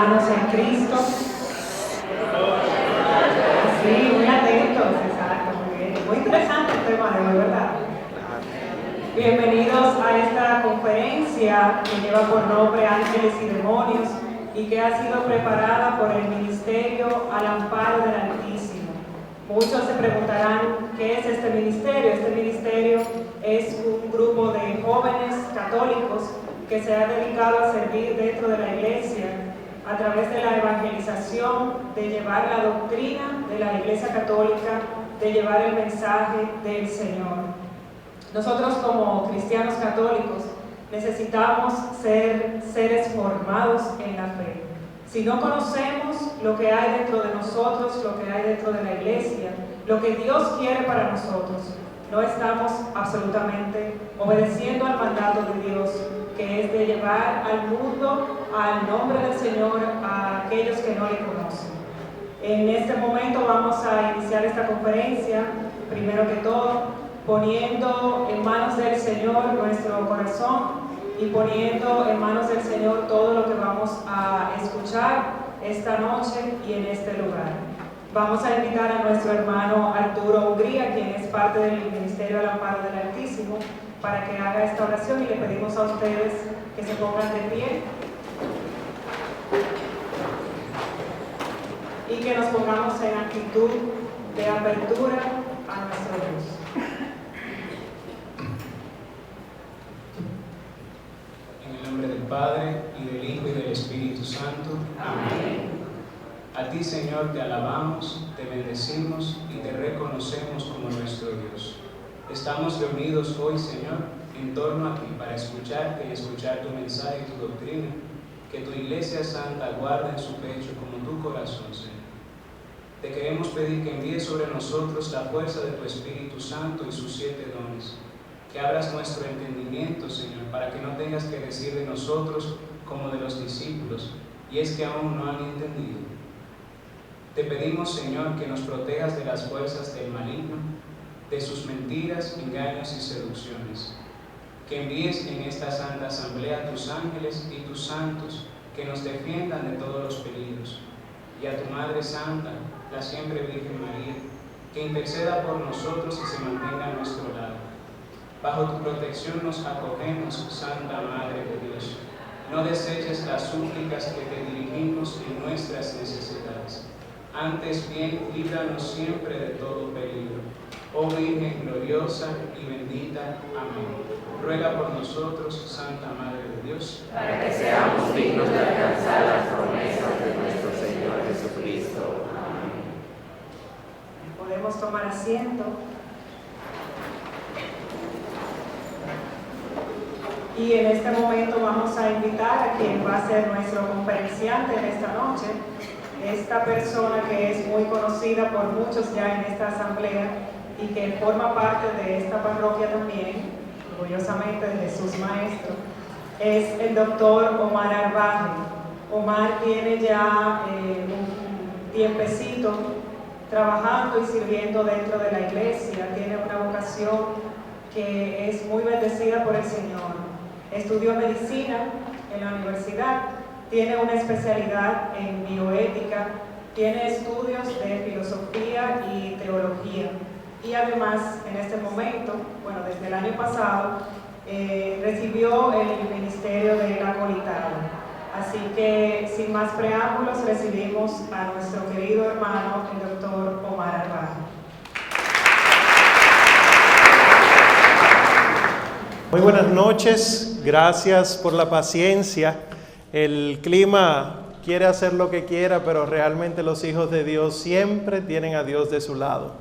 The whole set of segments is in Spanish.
hermanos en Cristo. Sí, muy atentos, exacto, muy bien. Muy interesante el tema de hoy, ¿verdad? Bienvenidos a esta conferencia que lleva por nombre Ángeles y Demonios y que ha sido preparada por el Ministerio al Amparo del Altísimo. Muchos se preguntarán qué es este ministerio. Este ministerio es un grupo de jóvenes católicos que se ha dedicado a servir dentro de la iglesia a través de la evangelización, de llevar la doctrina de la Iglesia Católica, de llevar el mensaje del Señor. Nosotros como cristianos católicos necesitamos ser seres formados en la fe. Si no conocemos lo que hay dentro de nosotros, lo que hay dentro de la iglesia, lo que Dios quiere para nosotros, no estamos absolutamente obedeciendo al mandato de Dios, que es de llevar al mundo al nombre del Señor a aquellos que no le conocen. En este momento vamos a iniciar esta conferencia, primero que todo, poniendo en manos del Señor nuestro corazón y poniendo en manos del Señor todo lo que vamos a escuchar esta noche y en este lugar. Vamos a invitar a nuestro hermano Arturo Hungría, quien es parte del Ministerio al Amparo del Altísimo, para que haga esta oración y le pedimos a ustedes que se pongan de pie y que nos pongamos en actitud de apertura a nuestro Dios. En el nombre del Padre, y del Hijo, y del Espíritu Santo. Amén. A ti, Señor, te alabamos, te bendecimos y te reconocemos como nuestro Dios. Estamos reunidos hoy, Señor, en torno a ti para escucharte y escuchar tu mensaje y tu doctrina, que tu Iglesia Santa guarda en su pecho como tu corazón, Señor. Te queremos pedir que envíes sobre nosotros la fuerza de tu Espíritu Santo y sus 7 dones, que abras nuestro entendimiento, Señor, para que no tengas que decir de nosotros como de los discípulos, y es que aún no han entendido. Te pedimos, Señor, que nos protejas de las fuerzas del maligno, de sus mentiras, engaños y seducciones. Que envíes en esta santa asamblea tus ángeles y tus santos, que nos defiendan de todos los peligros. Y a tu Madre Santa, la siempre Virgen María, que interceda por nosotros y se mantenga a nuestro lado. Bajo tu protección nos acogemos, Santa Madre de Dios. No deseches las súplicas que te dirigimos en nuestras necesidades. Antes bien, líbranos siempre de todo peligro. Oh Virgen gloriosa y bendita. Amén. Ruega por nosotros, Santa Madre de Dios, para que seamos dignos de alcanzar las promesas de nuestro Señor Jesucristo. Amén. Podemos tomar asiento. Y en este momento vamos a invitar a quien va a ser nuestro conferenciante en esta noche, esta persona que es muy conocida por muchos ya en esta asamblea y que forma parte de esta parroquia también, orgullosamente de Jesús Maestro, es el doctor Omar Arbaje. Omar tiene ya un tiempecito trabajando y sirviendo dentro de la iglesia, tiene una vocación que es muy bendecida por el Señor. Estudió medicina en la universidad, tiene una especialidad en bioética, tiene estudios de filosofía y teología. Y además, en este momento, bueno, desde el año pasado, recibió el ministerio del acolitado. Así que, sin más preámbulos, recibimos a nuestro querido hermano, el doctor Omar Arbaje. Muy buenas noches, gracias por la paciencia. El clima quiere hacer lo que quiera, pero realmente los hijos de Dios siempre tienen a Dios de su lado.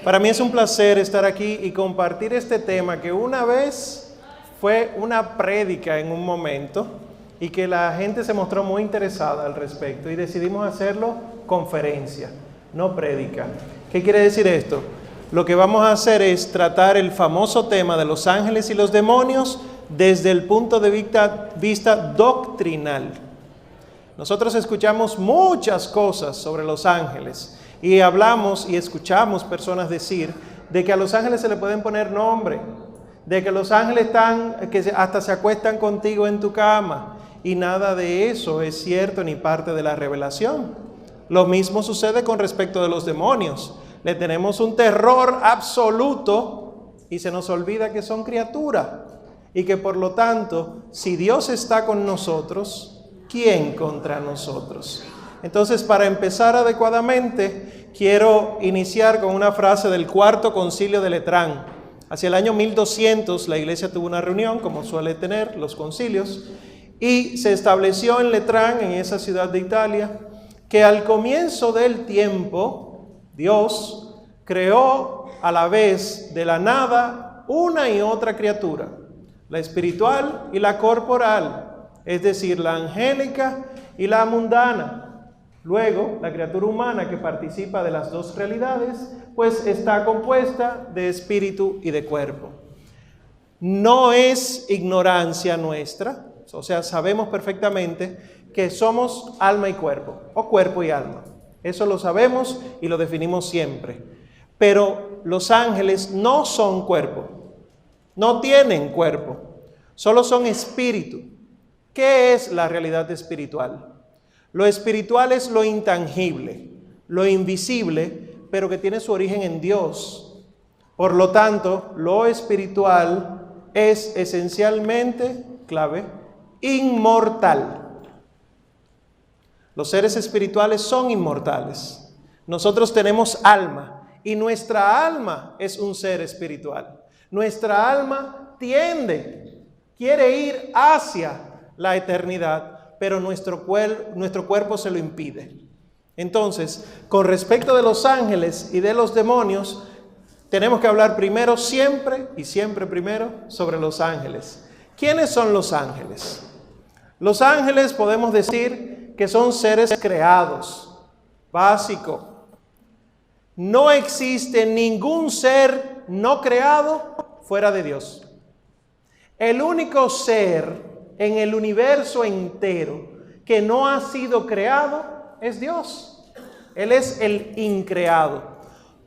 Para mí es un placer estar aquí y compartir este tema que una vez fue una prédica en un momento y que la gente se mostró muy interesada al respecto y decidimos hacerlo conferencia, no prédica. ¿Qué quiere decir esto? Lo que vamos a hacer es tratar el famoso tema de los ángeles y los demonios desde el punto de vista doctrinal. Nosotros escuchamos muchas cosas sobre los ángeles y hablamos y escuchamos personas decir de que a los ángeles se le pueden poner nombre, de que los ángeles hasta se acuestan contigo en tu cama y nada de eso es cierto ni parte de la revelación. Lo mismo sucede con respecto de los demonios. Le tenemos un terror absoluto y se nos olvida que son criaturas y que por lo tanto, si Dios está con nosotros, ¿quién contra nosotros? Entonces, para empezar adecuadamente, quiero iniciar con una frase del Cuarto Concilio de Letrán. Hacia el año 1200 la iglesia tuvo una reunión, como suele tener los concilios, y se estableció en Letrán, en esa ciudad de Italia, que al comienzo del tiempo, Dios creó a la vez de la nada una y otra criatura, la espiritual y la corporal, es decir, la angélica y la mundana. Luego, la criatura humana que participa de las dos realidades, pues está compuesta de espíritu y de cuerpo. No es ignorancia nuestra, o sea, sabemos perfectamente que somos alma y cuerpo, o cuerpo y alma. Eso lo sabemos y lo definimos siempre. Pero los ángeles no son cuerpo, no tienen cuerpo, solo son espíritu. ¿Qué es la realidad espiritual? Lo espiritual es lo intangible, lo invisible, pero que tiene su origen en Dios. Por lo tanto, lo espiritual es esencialmente, clave, inmortal. Los seres espirituales son inmortales. Nosotros tenemos alma y nuestra alma es un ser espiritual. Nuestra alma quiere ir hacia la eternidad, pero nuestro cuerpo se lo impide. Entonces, con respecto de los ángeles y de los demonios, tenemos que hablar primero siempre primero sobre los ángeles. ¿Quiénes son los ángeles? Los ángeles podemos decir que son seres creados, básico. No existe ningún ser no creado fuera de Dios. El único ser en el universo entero que no ha sido creado es Dios. Él es el increado.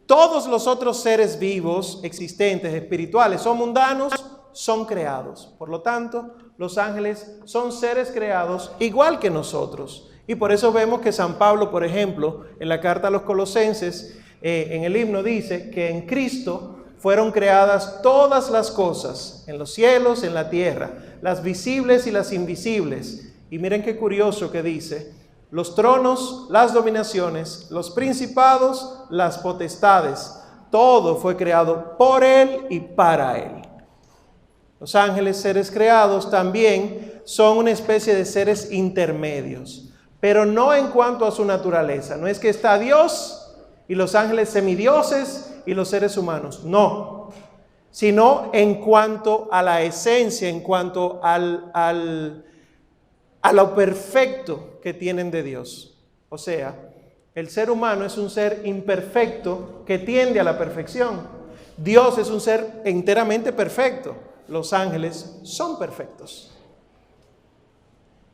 Todos los otros seres vivos, existentes, espirituales o mundanos, son creados. Por lo tanto, los ángeles son seres creados igual que nosotros. Y por eso vemos que San Pablo, por ejemplo, en la carta a los Colosenses, en el himno dice que en Cristo fueron creadas todas las cosas, en los cielos, en la tierra, las visibles y las invisibles. Y miren qué curioso que dice: los tronos, las dominaciones, los principados, las potestades, todo fue creado por Él y para Él. Los ángeles, seres creados, también son una especie de seres intermedios, pero no en cuanto a su naturaleza. No es que está Dios y los ángeles semidioses y los seres humanos, no, sino en cuanto a la esencia, en cuanto a lo perfecto que tienen de Dios. O sea, el ser humano es un ser imperfecto que tiende a la perfección. Dios es un ser enteramente perfecto. Los ángeles son perfectos.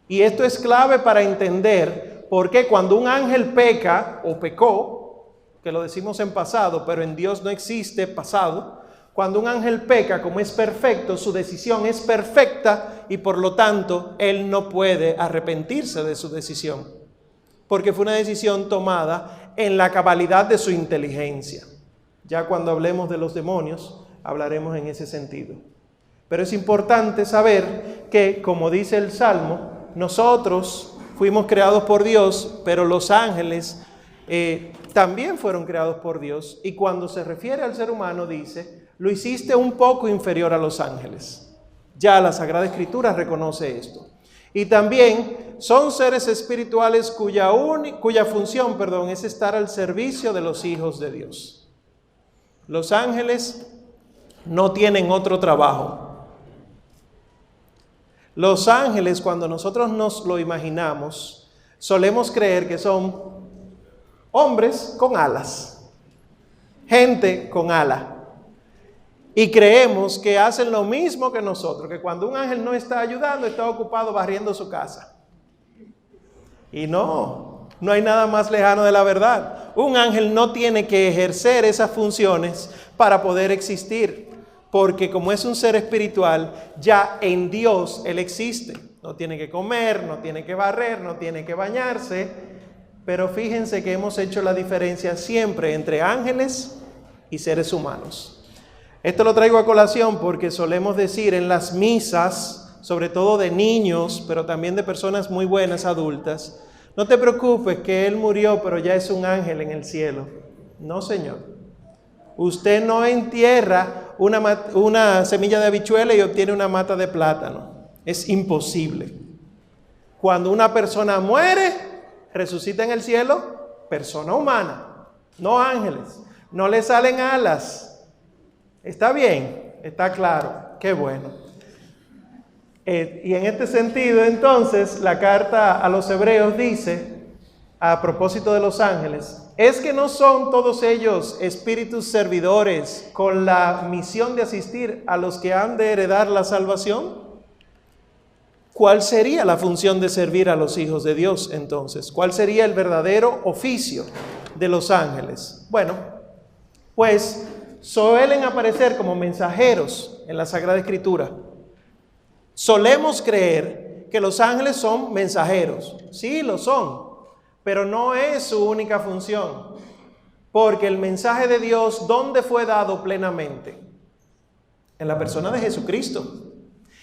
Y esto es clave para entender por qué cuando un ángel peca o pecó, que lo decimos en pasado, pero en Dios no existe pasado, cuando un ángel peca, como es perfecto, su decisión es perfecta y por lo tanto él no puede arrepentirse de su decisión, porque fue una decisión tomada en la cabalidad de su inteligencia. Ya cuando hablemos de los demonios, hablaremos en ese sentido. Pero es importante saber que, como dice el Salmo, nosotros fuimos creados por Dios, pero los ángeles también fueron creados por Dios. Y cuando se refiere al ser humano dice, lo hiciste un poco inferior a los ángeles. Ya la Sagrada Escritura reconoce esto. Y también son seres espirituales cuya función es estar al servicio de los hijos de Dios. Los ángeles no tienen otro trabajo. Los ángeles, cuando nosotros nos lo imaginamos, solemos creer que son hombres con alas, gente con ala. Y creemos que hacen lo mismo que nosotros, que cuando un ángel no está ayudando, está ocupado barriendo su casa. Y no hay nada más lejano de la verdad. Un ángel no tiene que ejercer esas funciones para poder existir, porque como es un ser espiritual, ya en Dios Él existe. No tiene que comer, no tiene que barrer, no tiene que bañarse. Pero fíjense que hemos hecho la diferencia siempre entre ángeles y seres humanos. Esto lo traigo a colación porque solemos decir en las misas, sobre todo de niños, pero también de personas muy buenas, adultas, no te preocupes que él murió, pero ya es un ángel en el cielo. No, señor. Usted no entierra una semilla de habichuela y obtiene una mata de plátano. Es imposible. Cuando una persona muere, resucita en el cielo, persona humana, no ángeles. No le salen alas. ¿Está bien? ¿Está claro? Qué bueno. Y en este sentido, entonces, la carta a los Hebreos dice, a propósito de los ángeles, ¿es que no son todos ellos espíritus servidores con la misión de asistir a los que han de heredar la salvación? ¿Cuál sería la función de servir a los hijos de Dios entonces? ¿Cuál sería el verdadero oficio de los ángeles? Bueno, pues suelen aparecer como mensajeros en la Sagrada Escritura. Solemos creer que los ángeles son mensajeros. Sí, lo son, pero no es su única función. Porque el mensaje de Dios, ¿dónde fue dado plenamente? En la persona de Jesucristo.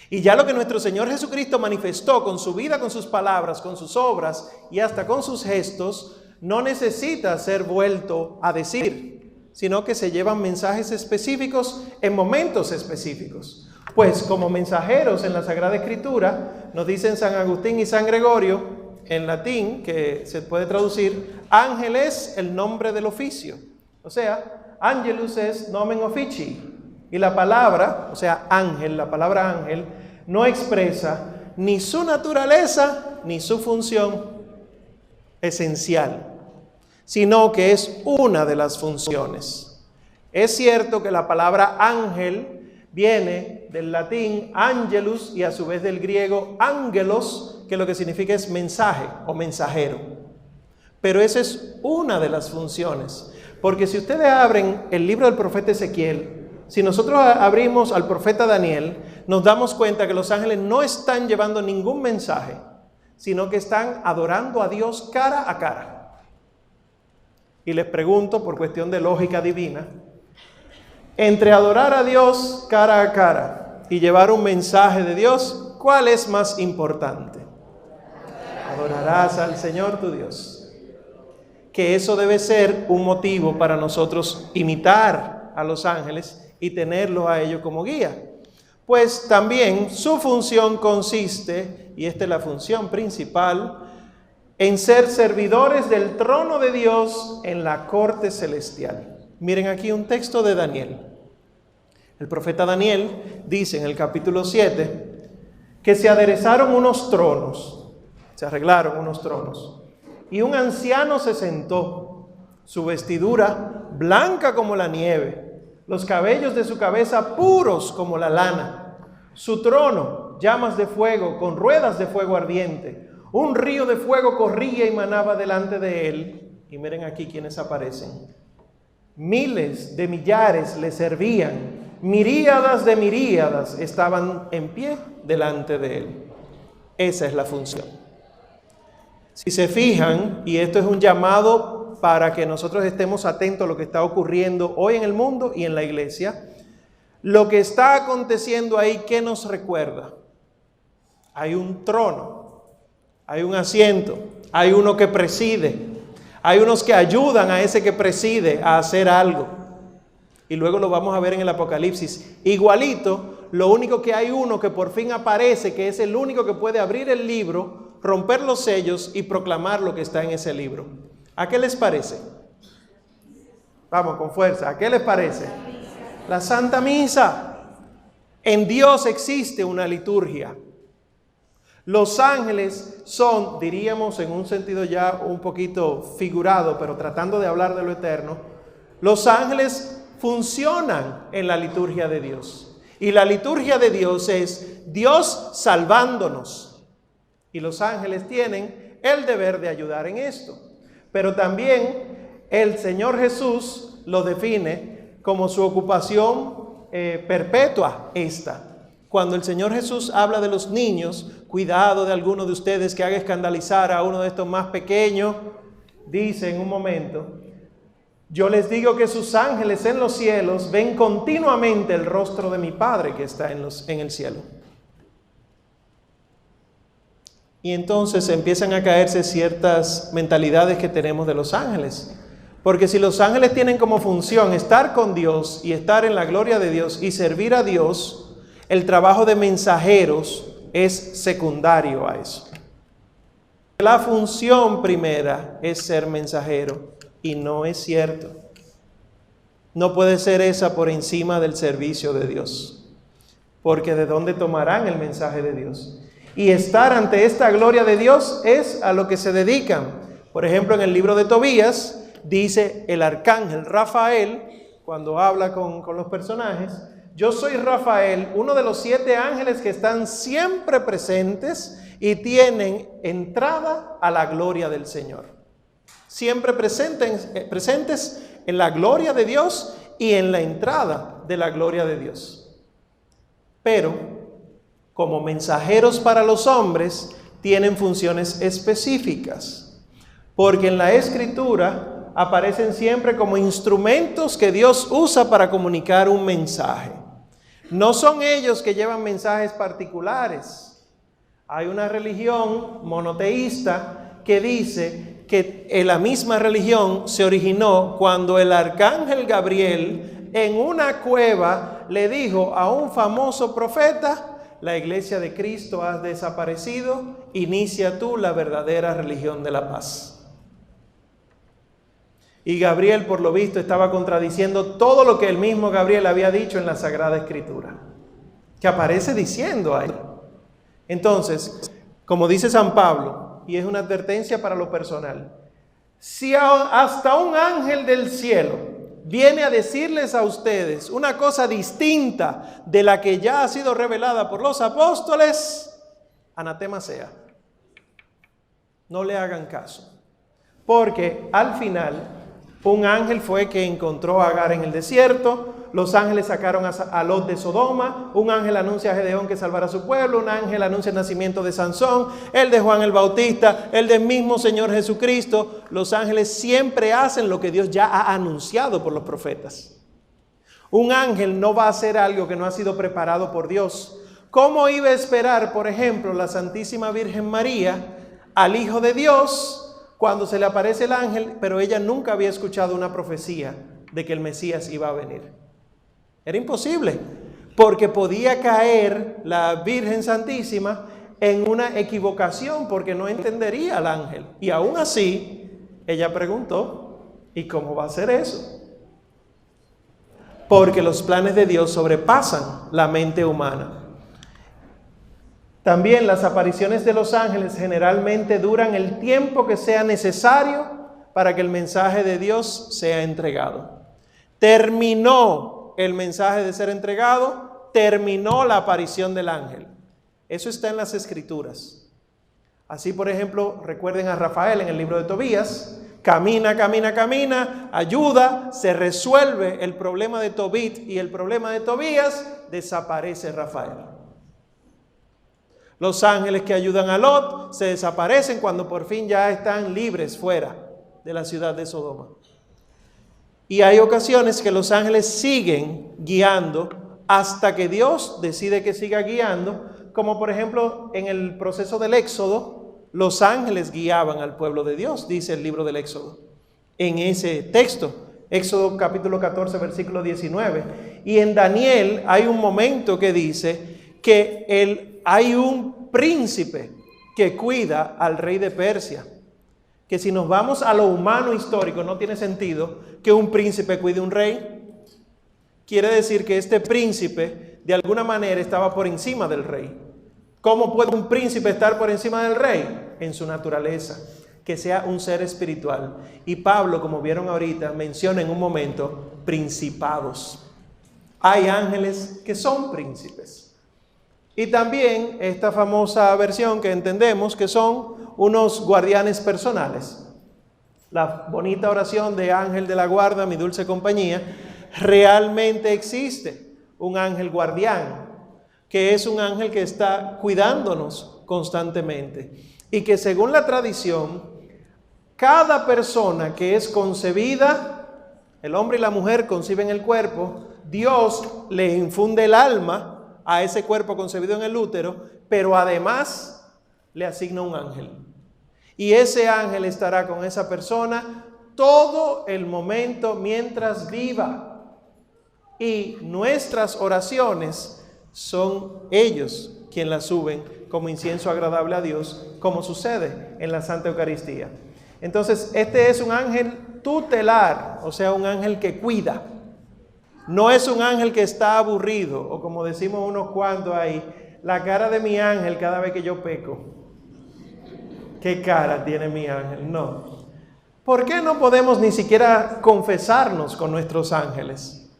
Y ya lo que nuestro Señor Jesucristo manifestó con su vida, con sus palabras, con sus obras y hasta con sus gestos, no necesita ser vuelto a decir, sino que se llevan mensajes específicos en momentos específicos. Pues como mensajeros en la Sagrada Escritura, nos dicen San Agustín y San Gregorio, en latín, que se puede traducir, ángel es el nombre del oficio. O sea, angelus es nomen officii. Y la palabra, o sea, ángel, la palabra ángel, no expresa ni su naturaleza ni su función esencial, sino que es una de las funciones. Es cierto que la palabra ángel viene del latín angelus y a su vez del griego angelos, que lo que significa es mensaje o mensajero. Pero esa es una de las funciones, porque si ustedes abren el libro del profeta Ezequiel, si nosotros abrimos al profeta Daniel, nos damos cuenta que los ángeles no están llevando ningún mensaje, sino que están adorando a Dios cara a cara. Y les pregunto, por cuestión de lógica divina, entre adorar a Dios cara a cara y llevar un mensaje de Dios, ¿cuál es más importante? Adorarás al Señor tu Dios. Que eso debe ser un motivo para nosotros imitar a los ángeles y tenerlos a ellos como guía. Pues también su función consiste, y esta es la función principal, en ser servidores del trono de Dios en la corte celestial. Miren aquí un texto de Daniel. El profeta Daniel dice en el capítulo 7 que se aderezaron unos tronos, se arreglaron unos tronos, y un anciano se sentó, su vestidura blanca como la nieve, los cabellos de su cabeza puros como la lana, su trono llamas de fuego con ruedas de fuego ardiente, un río de fuego corría y manaba delante de él. Y miren aquí quienes aparecen. Miles de millares le servían, miríadas de miríadas estaban en pie delante de él. Esa es la función. Si se fijan, y esto es un llamado para que nosotros estemos atentos a lo que está ocurriendo hoy en el mundo y en la iglesia, lo que está aconteciendo ahí, ¿qué nos recuerda? Hay un trono, hay un asiento, hay uno que preside. Hay unos que ayudan a ese que preside a hacer algo. Y luego lo vamos a ver en el Apocalipsis. Igualito, lo único que hay uno que por fin aparece, que es el único que puede abrir el libro, romper los sellos y proclamar lo que está en ese libro. ¿A qué les parece? Vamos, con fuerza. ¿A qué les parece? La Santa Misa. En Dios existe una liturgia. Los ángeles son, diríamos en un sentido ya un poquito figurado, pero tratando de hablar de lo eterno, los ángeles funcionan en la liturgia de Dios. Y la liturgia de Dios es Dios salvándonos. Y los ángeles tienen el deber de ayudar en esto. Pero también el Señor Jesús lo define como su ocupación perpetua esta. Cuando el Señor Jesús habla de los niños, cuidado de alguno de ustedes que haga escandalizar a uno de estos más pequeños, dice en un momento, yo les digo que sus ángeles en los cielos ven continuamente el rostro de mi Padre que está en el cielo. Y entonces empiezan a caerse ciertas mentalidades que tenemos de los ángeles. Porque si los ángeles tienen como función estar con Dios y estar en la gloria de Dios y servir a Dios, el trabajo de mensajeros es secundario a eso. La función primera es ser mensajero y no es cierto. No puede ser esa por encima del servicio de Dios. Porque ¿de dónde tomarán el mensaje de Dios? Y estar ante esta gloria de Dios es a lo que se dedican. Por ejemplo, en el libro de Tobías dice el arcángel Rafael, cuando habla con los personajes, yo soy Rafael, uno de los 7 ángeles que están siempre presentes y tienen entrada a la gloria del Señor. Siempre presentes en la gloria de Dios y en la entrada de la gloria de Dios. Pero, como mensajeros para los hombres, tienen funciones específicas. Porque en la Escritura aparecen siempre como instrumentos que Dios usa para comunicar un mensaje. No son ellos que llevan mensajes particulares. Hay una religión monoteísta que dice que la misma religión se originó cuando el arcángel Gabriel en una cueva le dijo a un famoso profeta, la iglesia de Cristo ha desaparecido, inicia tú la verdadera religión de la paz. Y Gabriel, por lo visto, estaba contradiciendo todo lo que el mismo Gabriel había dicho en la Sagrada Escritura, que aparece diciendo ahí. Entonces, como dice San Pablo, y es una advertencia para lo personal, si hasta un ángel del cielo viene a decirles a ustedes una cosa distinta de la que ya ha sido revelada por los apóstoles, anatema sea. No le hagan caso. Porque al final, un ángel fue que encontró a Agar en el desierto, los ángeles sacaron a Lot de Sodoma, un ángel anuncia a Gedeón que salvará a su pueblo, un ángel anuncia el nacimiento de Sansón, el de Juan el Bautista, el del mismo Señor Jesucristo. Los ángeles siempre hacen lo que Dios ya ha anunciado por los profetas. Un ángel no va a hacer algo que no ha sido preparado por Dios. ¿Cómo iba a esperar, por ejemplo, la Santísima Virgen María al Hijo de Dios cuando se le aparece el ángel, pero ella nunca había escuchado una profecía de que el Mesías iba a venir? Era imposible, porque podía caer la Virgen Santísima en una equivocación, porque no entendería al ángel. Y aún así, ella preguntó, ¿y cómo va a ser eso? Porque los planes de Dios sobrepasan la mente humana. También las apariciones de los ángeles generalmente duran el tiempo que sea necesario para que el mensaje de Dios sea entregado. Terminó el mensaje de ser entregado, terminó la aparición del ángel. Eso está en las Escrituras. Así, por ejemplo, recuerden a Rafael en el libro de Tobías. Camina, ayuda, se resuelve el problema de Tobit y el problema de Tobías, desaparece Rafael. Los ángeles que ayudan a Lot se desaparecen cuando por fin ya están libres fuera de la ciudad de Sodoma. Y hay ocasiones que los ángeles siguen guiando hasta que Dios decide que siga guiando, como por ejemplo en el proceso del Éxodo, los ángeles guiaban al pueblo de Dios, dice el libro del Éxodo. En ese texto, Éxodo capítulo 14, versículo 19. Y en Daniel hay un momento que dice que hay un príncipe que cuida al rey de Persia. Que si nos vamos a lo humano histórico, no tiene sentido que un príncipe cuide un rey. Quiere decir que este príncipe de alguna manera estaba por encima del rey. ¿Cómo puede un príncipe estar por encima del rey? En su naturaleza, que sea un ser espiritual. Y Pablo, como vieron ahorita, menciona en un momento principados. Hay ángeles que son príncipes. Y también esta famosa versión que entendemos que son unos guardianes personales. La bonita oración de ángel de la guarda, mi dulce compañía, realmente existe un ángel guardián que es un ángel que está cuidándonos constantemente. Y que según la tradición, cada persona que es concebida, el hombre y la mujer conciben el cuerpo, Dios le infunde el alma a ese cuerpo concebido en el útero, pero además le asigna un ángel. Y ese ángel estará con esa persona todo el momento mientras viva. Y nuestras oraciones son ellos quienes las suben como incienso agradable a Dios, como sucede en la Santa Eucaristía. Entonces, este es un ángel tutelar, o sea, un ángel que cuida. No es un ángel que está aburrido, o como decimos unos cuantos ahí, la cara de mi ángel cada vez que yo peco. ¿Qué cara tiene mi ángel? No. ¿Por qué no podemos ni siquiera confesarnos con nuestros ángeles?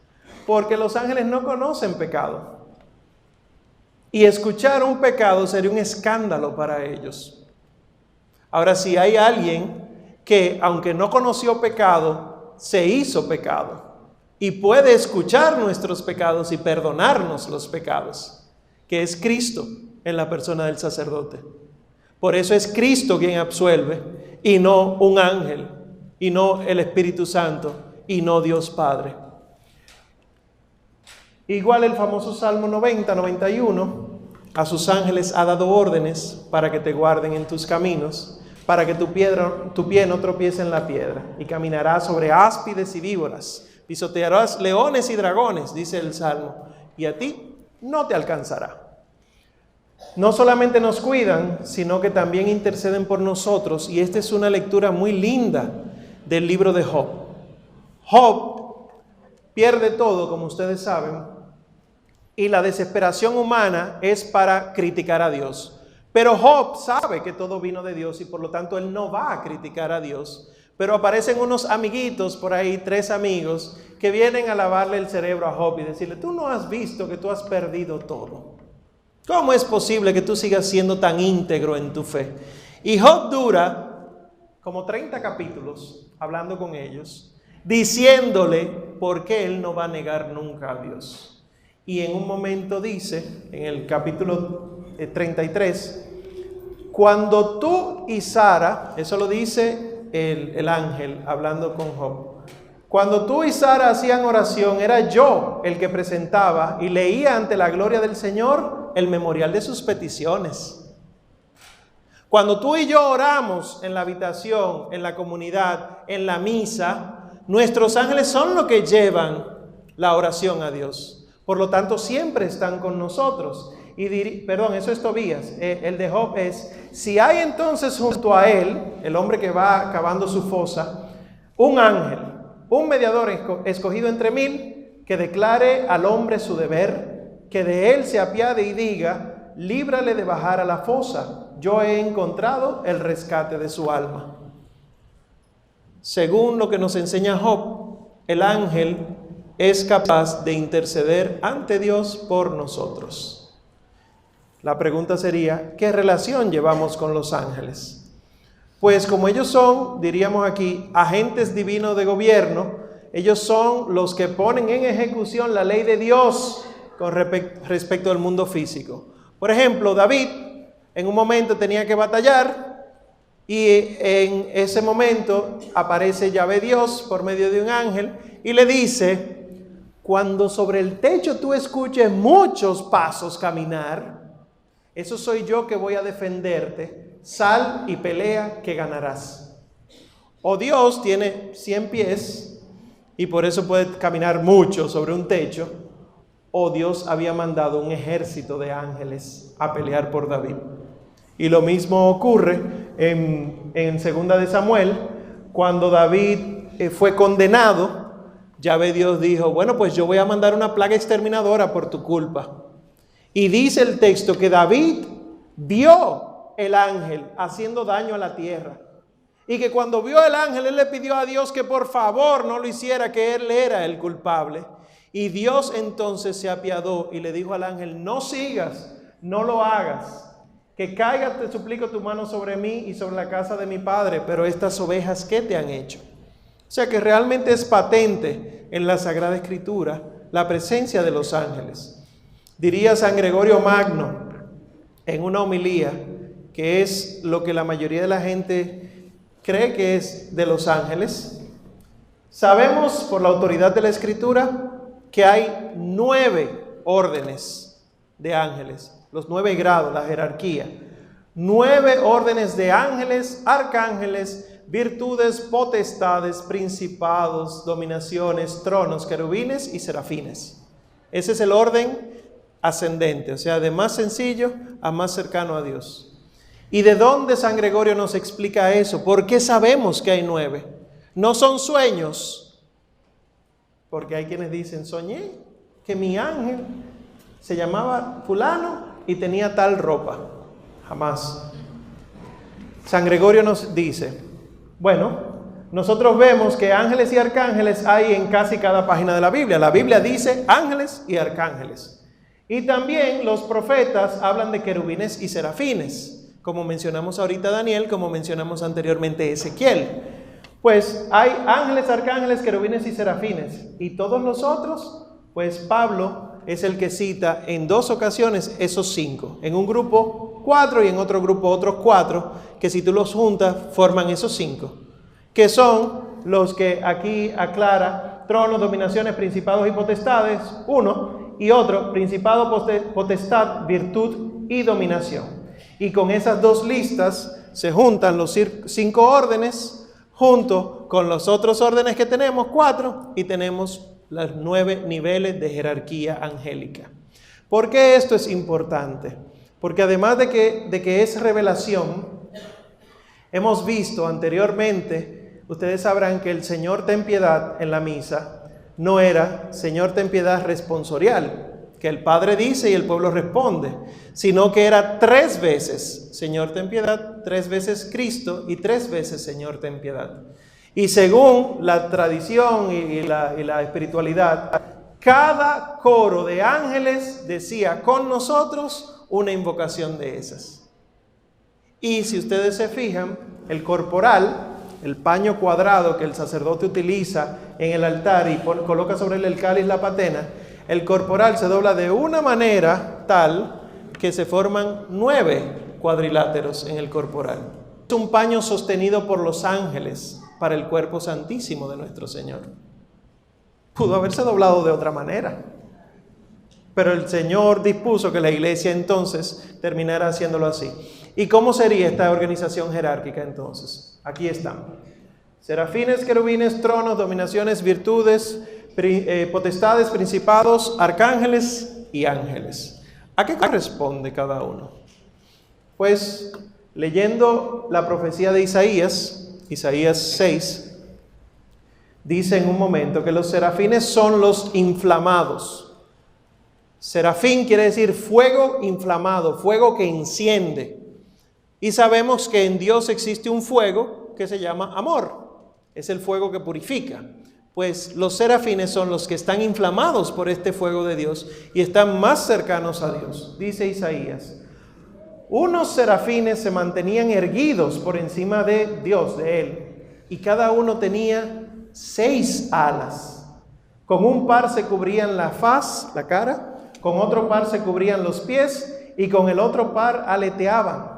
Porque los ángeles no conocen pecado. Y escuchar un pecado sería un escándalo para ellos. Ahora, si hay alguien que, aunque no conoció pecado, se hizo pecado y puede escuchar nuestros pecados y perdonarnos los pecados, que es Cristo en la persona del sacerdote. Por eso es Cristo quien absuelve y no un ángel, y no el Espíritu Santo, y no Dios Padre. Igual el famoso Salmo 90, 91, a sus ángeles ha dado órdenes para que te guarden en tus caminos, para que tu pie no tropiece en la piedra, y caminarás sobre áspides y víboras, pisotearás leones y dragones, dice el Salmo, y a ti no te alcanzará. No solamente nos cuidan, sino que también interceden por nosotros, y esta es una lectura muy linda del libro de Job. Job pierde todo, como ustedes saben, y la desesperación humana es para criticar a Dios. Pero Job sabe que todo vino de Dios y por lo tanto él no va a criticar a Dios. Pero aparecen unos amiguitos por ahí, 3 amigos, que vienen a lavarle el cerebro a Job y decirle: tú no has visto que tú has perdido todo. ¿Cómo es posible que tú sigas siendo tan íntegro en tu fe? Y Job dura como 30 capítulos hablando con ellos, diciéndole por qué él no va a negar nunca a Dios. Y en un momento dice, en el capítulo 33, cuando tú y Sara, eso lo dice el ángel hablando con Job, cuando tú y Sara hacían oración, era yo el que presentaba y leía ante la gloria del Señor el memorial de sus peticiones. Cuando tú y yo oramos en la habitación, en la comunidad, en la misa, nuestros ángeles son los que llevan la oración a Dios. Por lo tanto, siempre están con nosotros. Eso es Tobías. El de Job es: si hay entonces junto a él, el hombre que va cavando su fosa, un ángel, un mediador escogido entre 1000, que declare al hombre su deber, que de él se apiade y diga: líbrale de bajar a la fosa, yo he encontrado el rescate de su alma. Según lo que nos enseña Job, el ángel es capaz de interceder ante Dios por nosotros. La pregunta sería: ¿qué relación llevamos con los ángeles? Pues como ellos son, diríamos aquí, agentes divinos de gobierno, ellos son los que ponen en ejecución la ley de Dios con respecto al mundo físico. Por ejemplo, David en un momento tenía que batallar y en ese momento aparece Yahvé Dios por medio de un ángel y le dice: cuando sobre el techo tú escuches muchos pasos caminar, eso soy yo que voy a defenderte. Sal y pelea, que ganarás. O Dios tiene 100 pies y por eso puede caminar mucho sobre un techo, o Dios había mandado un ejército de ángeles a pelear por David. Y lo mismo ocurre en 2 de Samuel, cuando David fue condenado. Yahvé Dios dijo: bueno, pues yo voy a mandar una plaga exterminadora por tu culpa. Y dice el texto que David vio el ángel haciendo daño a la tierra. Y que cuando vio el ángel, él le pidió a Dios que por favor no lo hiciera, que él era el culpable. Y Dios entonces se apiadó y le dijo al ángel: no sigas, no lo hagas. Que caiga, te suplico, tu mano sobre mí y sobre la casa de mi padre. Pero estas ovejas, ¿qué te han hecho? O sea que realmente es patente en la Sagrada Escritura la presencia de los ángeles. Diría San Gregorio Magno en una homilía, que es lo que la mayoría de la gente cree que es de los ángeles. Sabemos por la autoridad de la Escritura que hay 9 órdenes de ángeles, los 9 grados, la jerarquía. 9 órdenes de ángeles, arcángeles, virtudes, potestades, principados, dominaciones, tronos, querubines y serafines. Ese es el orden ascendente, o sea, de más sencillo a más cercano a Dios. ¿Y de dónde San Gregorio nos explica eso? ¿Por qué sabemos que hay 9? No son sueños, porque hay quienes dicen, soñé que mi ángel se llamaba fulano y tenía tal ropa. Jamás. San Gregorio nos dice, bueno, nosotros vemos que ángeles y arcángeles hay en casi cada página de la Biblia. La Biblia dice ángeles y arcángeles. Y también los profetas hablan de querubines y serafines, como mencionamos ahorita Daniel, como mencionamos anteriormente Ezequiel. Pues hay ángeles, arcángeles, querubines y serafines. Y todos los otros, pues Pablo es el que cita en 2 ocasiones esos 5. En un grupo 4 y en otro grupo otros 4, que si tú los juntas forman esos 5. Que son los que aquí aclara: tronos, dominaciones, principados y potestades, 1. Y otro, principado, potestad, virtud y dominación. Y con esas 2 listas se juntan los 5 órdenes junto con los otros órdenes que tenemos, 4, y tenemos los 9 niveles de jerarquía angélica. ¿Por qué esto es importante? Porque además de que es revelación, hemos visto anteriormente, ustedes sabrán que el Señor ten piedad en la misa no era Señor ten piedad responsorial, que el Padre dice y el pueblo responde, sino que era 3 veces Señor ten piedad, 3 veces Cristo y 3 veces Señor ten piedad. Y según la tradición y la espiritualidad, cada coro de ángeles decía con nosotros una invocación de esas. Y si ustedes se fijan, el corporal, el paño cuadrado que el sacerdote utiliza en el altar y coloca sobre él el cáliz, la patena, el corporal se dobla de una manera tal que se forman 9 cuadriláteros en el corporal. Es un paño sostenido por los ángeles para el cuerpo santísimo de nuestro Señor. Pudo haberse doblado de otra manera, pero el Señor dispuso que la iglesia entonces terminara haciéndolo así. ¿Y cómo sería esta organización jerárquica entonces? Aquí están: serafines, querubines, tronos, dominaciones, virtudes, potestades, principados, arcángeles y ángeles. ¿A qué corresponde cada uno? Pues leyendo la profecía de Isaías 6, dice en un momento que los serafines son los inflamados. Serafín quiere decir fuego inflamado, fuego que enciende. Y sabemos que en Dios existe un fuego que se llama amor. Es el fuego que purifica. Pues los serafines son los que están inflamados por este fuego de Dios y están más cercanos a Dios. Dice Isaías: unos serafines se mantenían erguidos por encima de Dios, de Él, y cada uno tenía 6 alas. Con un par se cubrían la faz, la cara, con otro par se cubrían los pies y con el otro par aleteaban.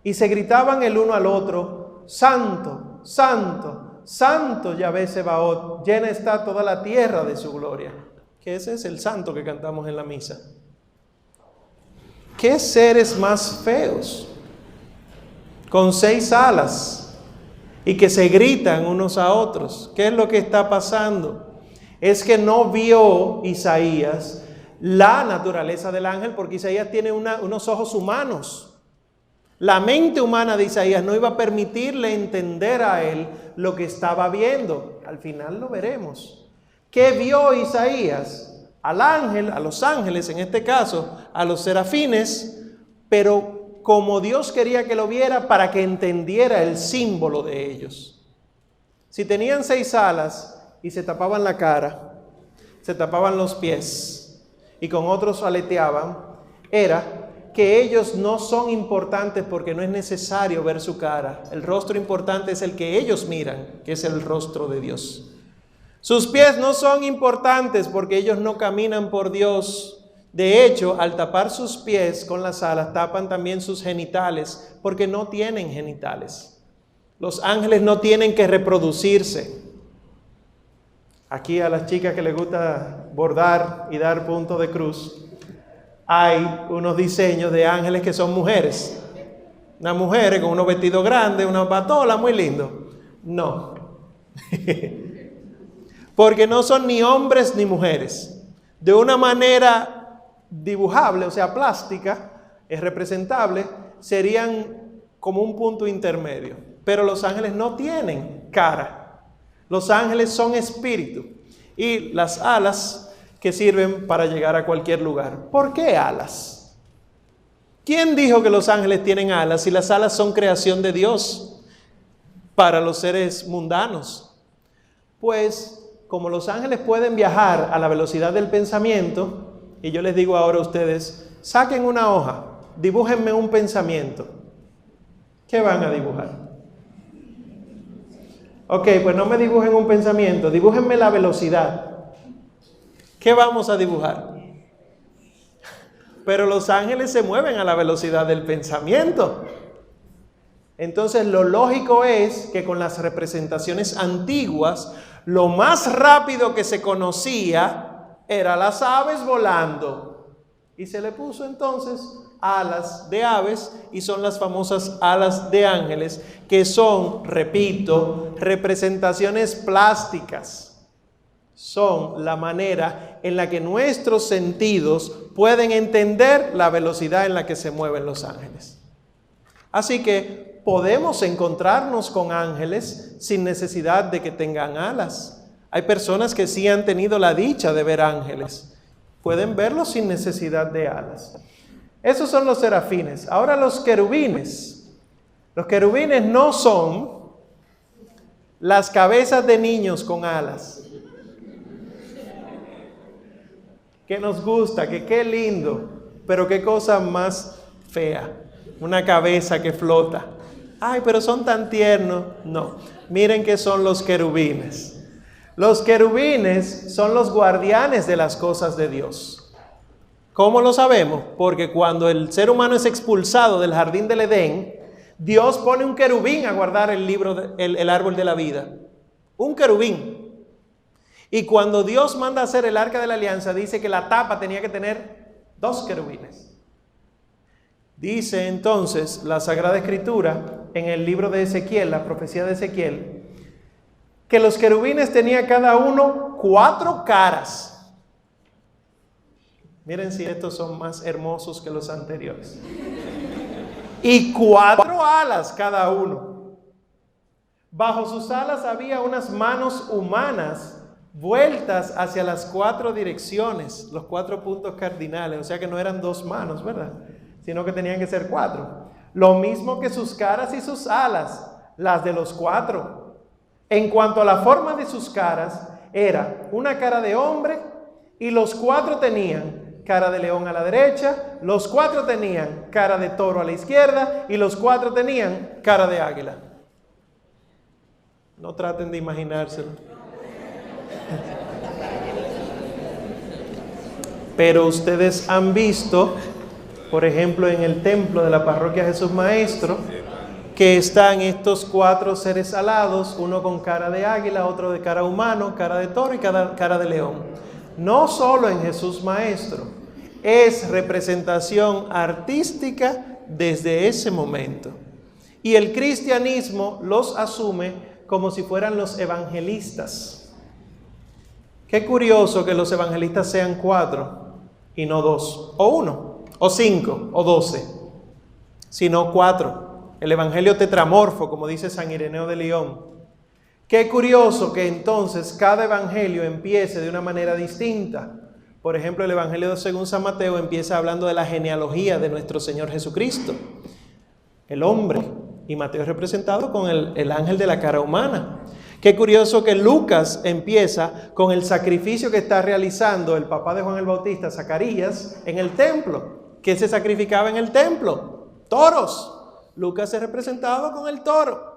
Y se gritaban el uno al otro: Santo, Santo, Santo Yahvé Sebaot, llena está toda la tierra de su gloria. Que ese es el santo que cantamos en la misa. ¿Qué seres más feos? Con 6 alas y que se gritan unos a otros. ¿Qué es lo que está pasando? Es que no vio Isaías la naturaleza del ángel, porque Isaías tiene unos ojos humanos. La mente humana de Isaías no iba a permitirle entender a él lo que estaba viendo. Al final lo veremos. ¿Qué vio Isaías? Al ángel, a los ángeles en este caso, a los serafines, pero como Dios quería que lo viera para que entendiera el símbolo de ellos. Si tenían 6 alas y se tapaban la cara, se tapaban los pies y con otros aleteaban, era que ellos no son importantes porque no es necesario ver su cara. El rostro importante es el que ellos miran, que es el rostro de Dios. Sus pies no son importantes porque ellos no caminan por Dios, De hecho, al tapar sus pies con las alas, tapan también sus genitales, porque no tienen genitales. Los ángeles no tienen que reproducirse. Aquí a las chicas que les gusta bordar y dar puntos de cruz, hay unos diseños de ángeles que son mujeres. Unas mujeres con unos vestidos grandes, una patola, muy lindo. No. Porque no son ni hombres ni mujeres. De una manera dibujable, o sea, plástica, es representable, serían como un punto intermedio. Pero los ángeles no tienen cara. Los ángeles son espíritu. Y las alas que sirven para llegar a cualquier lugar. ¿Por qué alas? ¿Quién dijo que los ángeles tienen alas si las alas son creación de Dios para los seres mundanos? Pues, como los ángeles pueden viajar a la velocidad del pensamiento, y yo les digo ahora a ustedes, saquen una hoja, dibújenme un pensamiento. ¿Qué van a dibujar? Ok, pues no me dibujen un pensamiento, dibújenme la velocidad. ¿Qué vamos a dibujar? Pero los ángeles se mueven a la velocidad del pensamiento. Entonces lo lógico es que con las representaciones antiguas, lo más rápido que se conocía era las aves volando. Y se le puso entonces alas de aves y son las famosas alas de ángeles, que son, repito, representaciones plásticas. Son la manera en la que nuestros sentidos pueden entender la velocidad en la que se mueven los ángeles. Así que podemos encontrarnos con ángeles sin necesidad de que tengan alas. Hay personas que sí han tenido la dicha de ver ángeles. Pueden verlos sin necesidad de alas. Esos son los serafines. Ahora los querubines. Los querubines no son las cabezas de niños con alas. Que nos gusta, que qué lindo, pero qué cosa más fea. Una cabeza que flota. Ay, pero son tan tiernos. No, miren qué son los querubines. Los querubines son los guardianes de las cosas de Dios. ¿Cómo lo sabemos? Porque cuando el ser humano es expulsado del jardín del Edén, Dios pone un querubín a guardar el árbol de la vida. Un querubín. Y cuando Dios manda a hacer el arca de la alianza, dice que la tapa tenía que tener 2 querubines. Dice entonces la Sagrada Escritura en el libro de Ezequiel, la profecía de Ezequiel, que los querubines tenían cada uno 4 caras. Miren si estos son más hermosos que los anteriores. Y 4 alas cada uno. Bajo sus alas había unas manos humanas vueltas hacia las 4 direcciones, los 4 puntos cardinales. O sea que no eran 2 manos, ¿verdad? Sino que tenían que ser 4. Lo mismo que sus caras y sus alas, las de los 4. En cuanto a la forma de sus caras, era una cara de hombre y los 4 tenían cara de león a la derecha, los 4 tenían cara de toro a la izquierda y los 4 tenían cara de águila. No traten de imaginárselo. Pero ustedes han visto, por ejemplo, en el templo de la parroquia Jesús Maestro, que están estos 4 seres alados, uno con cara de águila, otro de cara humano, cara de toro y cara de león. No solo en Jesús Maestro, es representación artística desde ese momento. Y el cristianismo los asume como si fueran los evangelistas. Qué curioso que los evangelistas sean 4 y no 2, o 1, o 5, o 12, sino 4. El evangelio tetramorfo, como dice San Ireneo de León. Qué curioso que entonces cada evangelio empiece de una manera distinta. Por ejemplo, el evangelio según San Mateo empieza hablando de la genealogía de nuestro Señor Jesucristo, el hombre, y Mateo es representado con el ángel de la cara humana. Qué curioso que Lucas empieza con el sacrificio que está realizando el papá de Juan el Bautista, Zacarías, en el templo. ¿Qué se sacrificaba en el templo? Toros. Lucas es representado con el toro.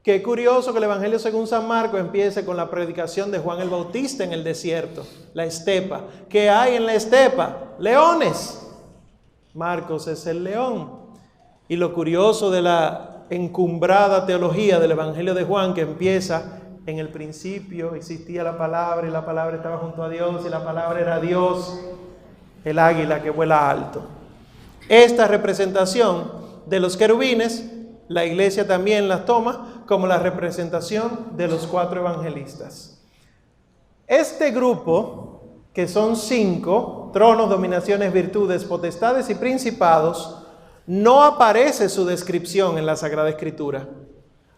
Qué curioso que el Evangelio según San Marcos empiece con la predicación de Juan el Bautista en el desierto, la estepa. ¿Qué hay en la estepa? Leones. Marcos es el león. Y lo curioso de la encumbrada teología del Evangelio de Juan, que empieza: en el principio existía la palabra y la palabra estaba junto a Dios y la palabra era Dios, el águila que vuela alto. Esta representación de los querubines, la iglesia también las toma como la representación de los 4 evangelistas. Este grupo, que son 5, tronos, dominaciones, virtudes, potestades y principados, no aparece su descripción en la Sagrada Escritura.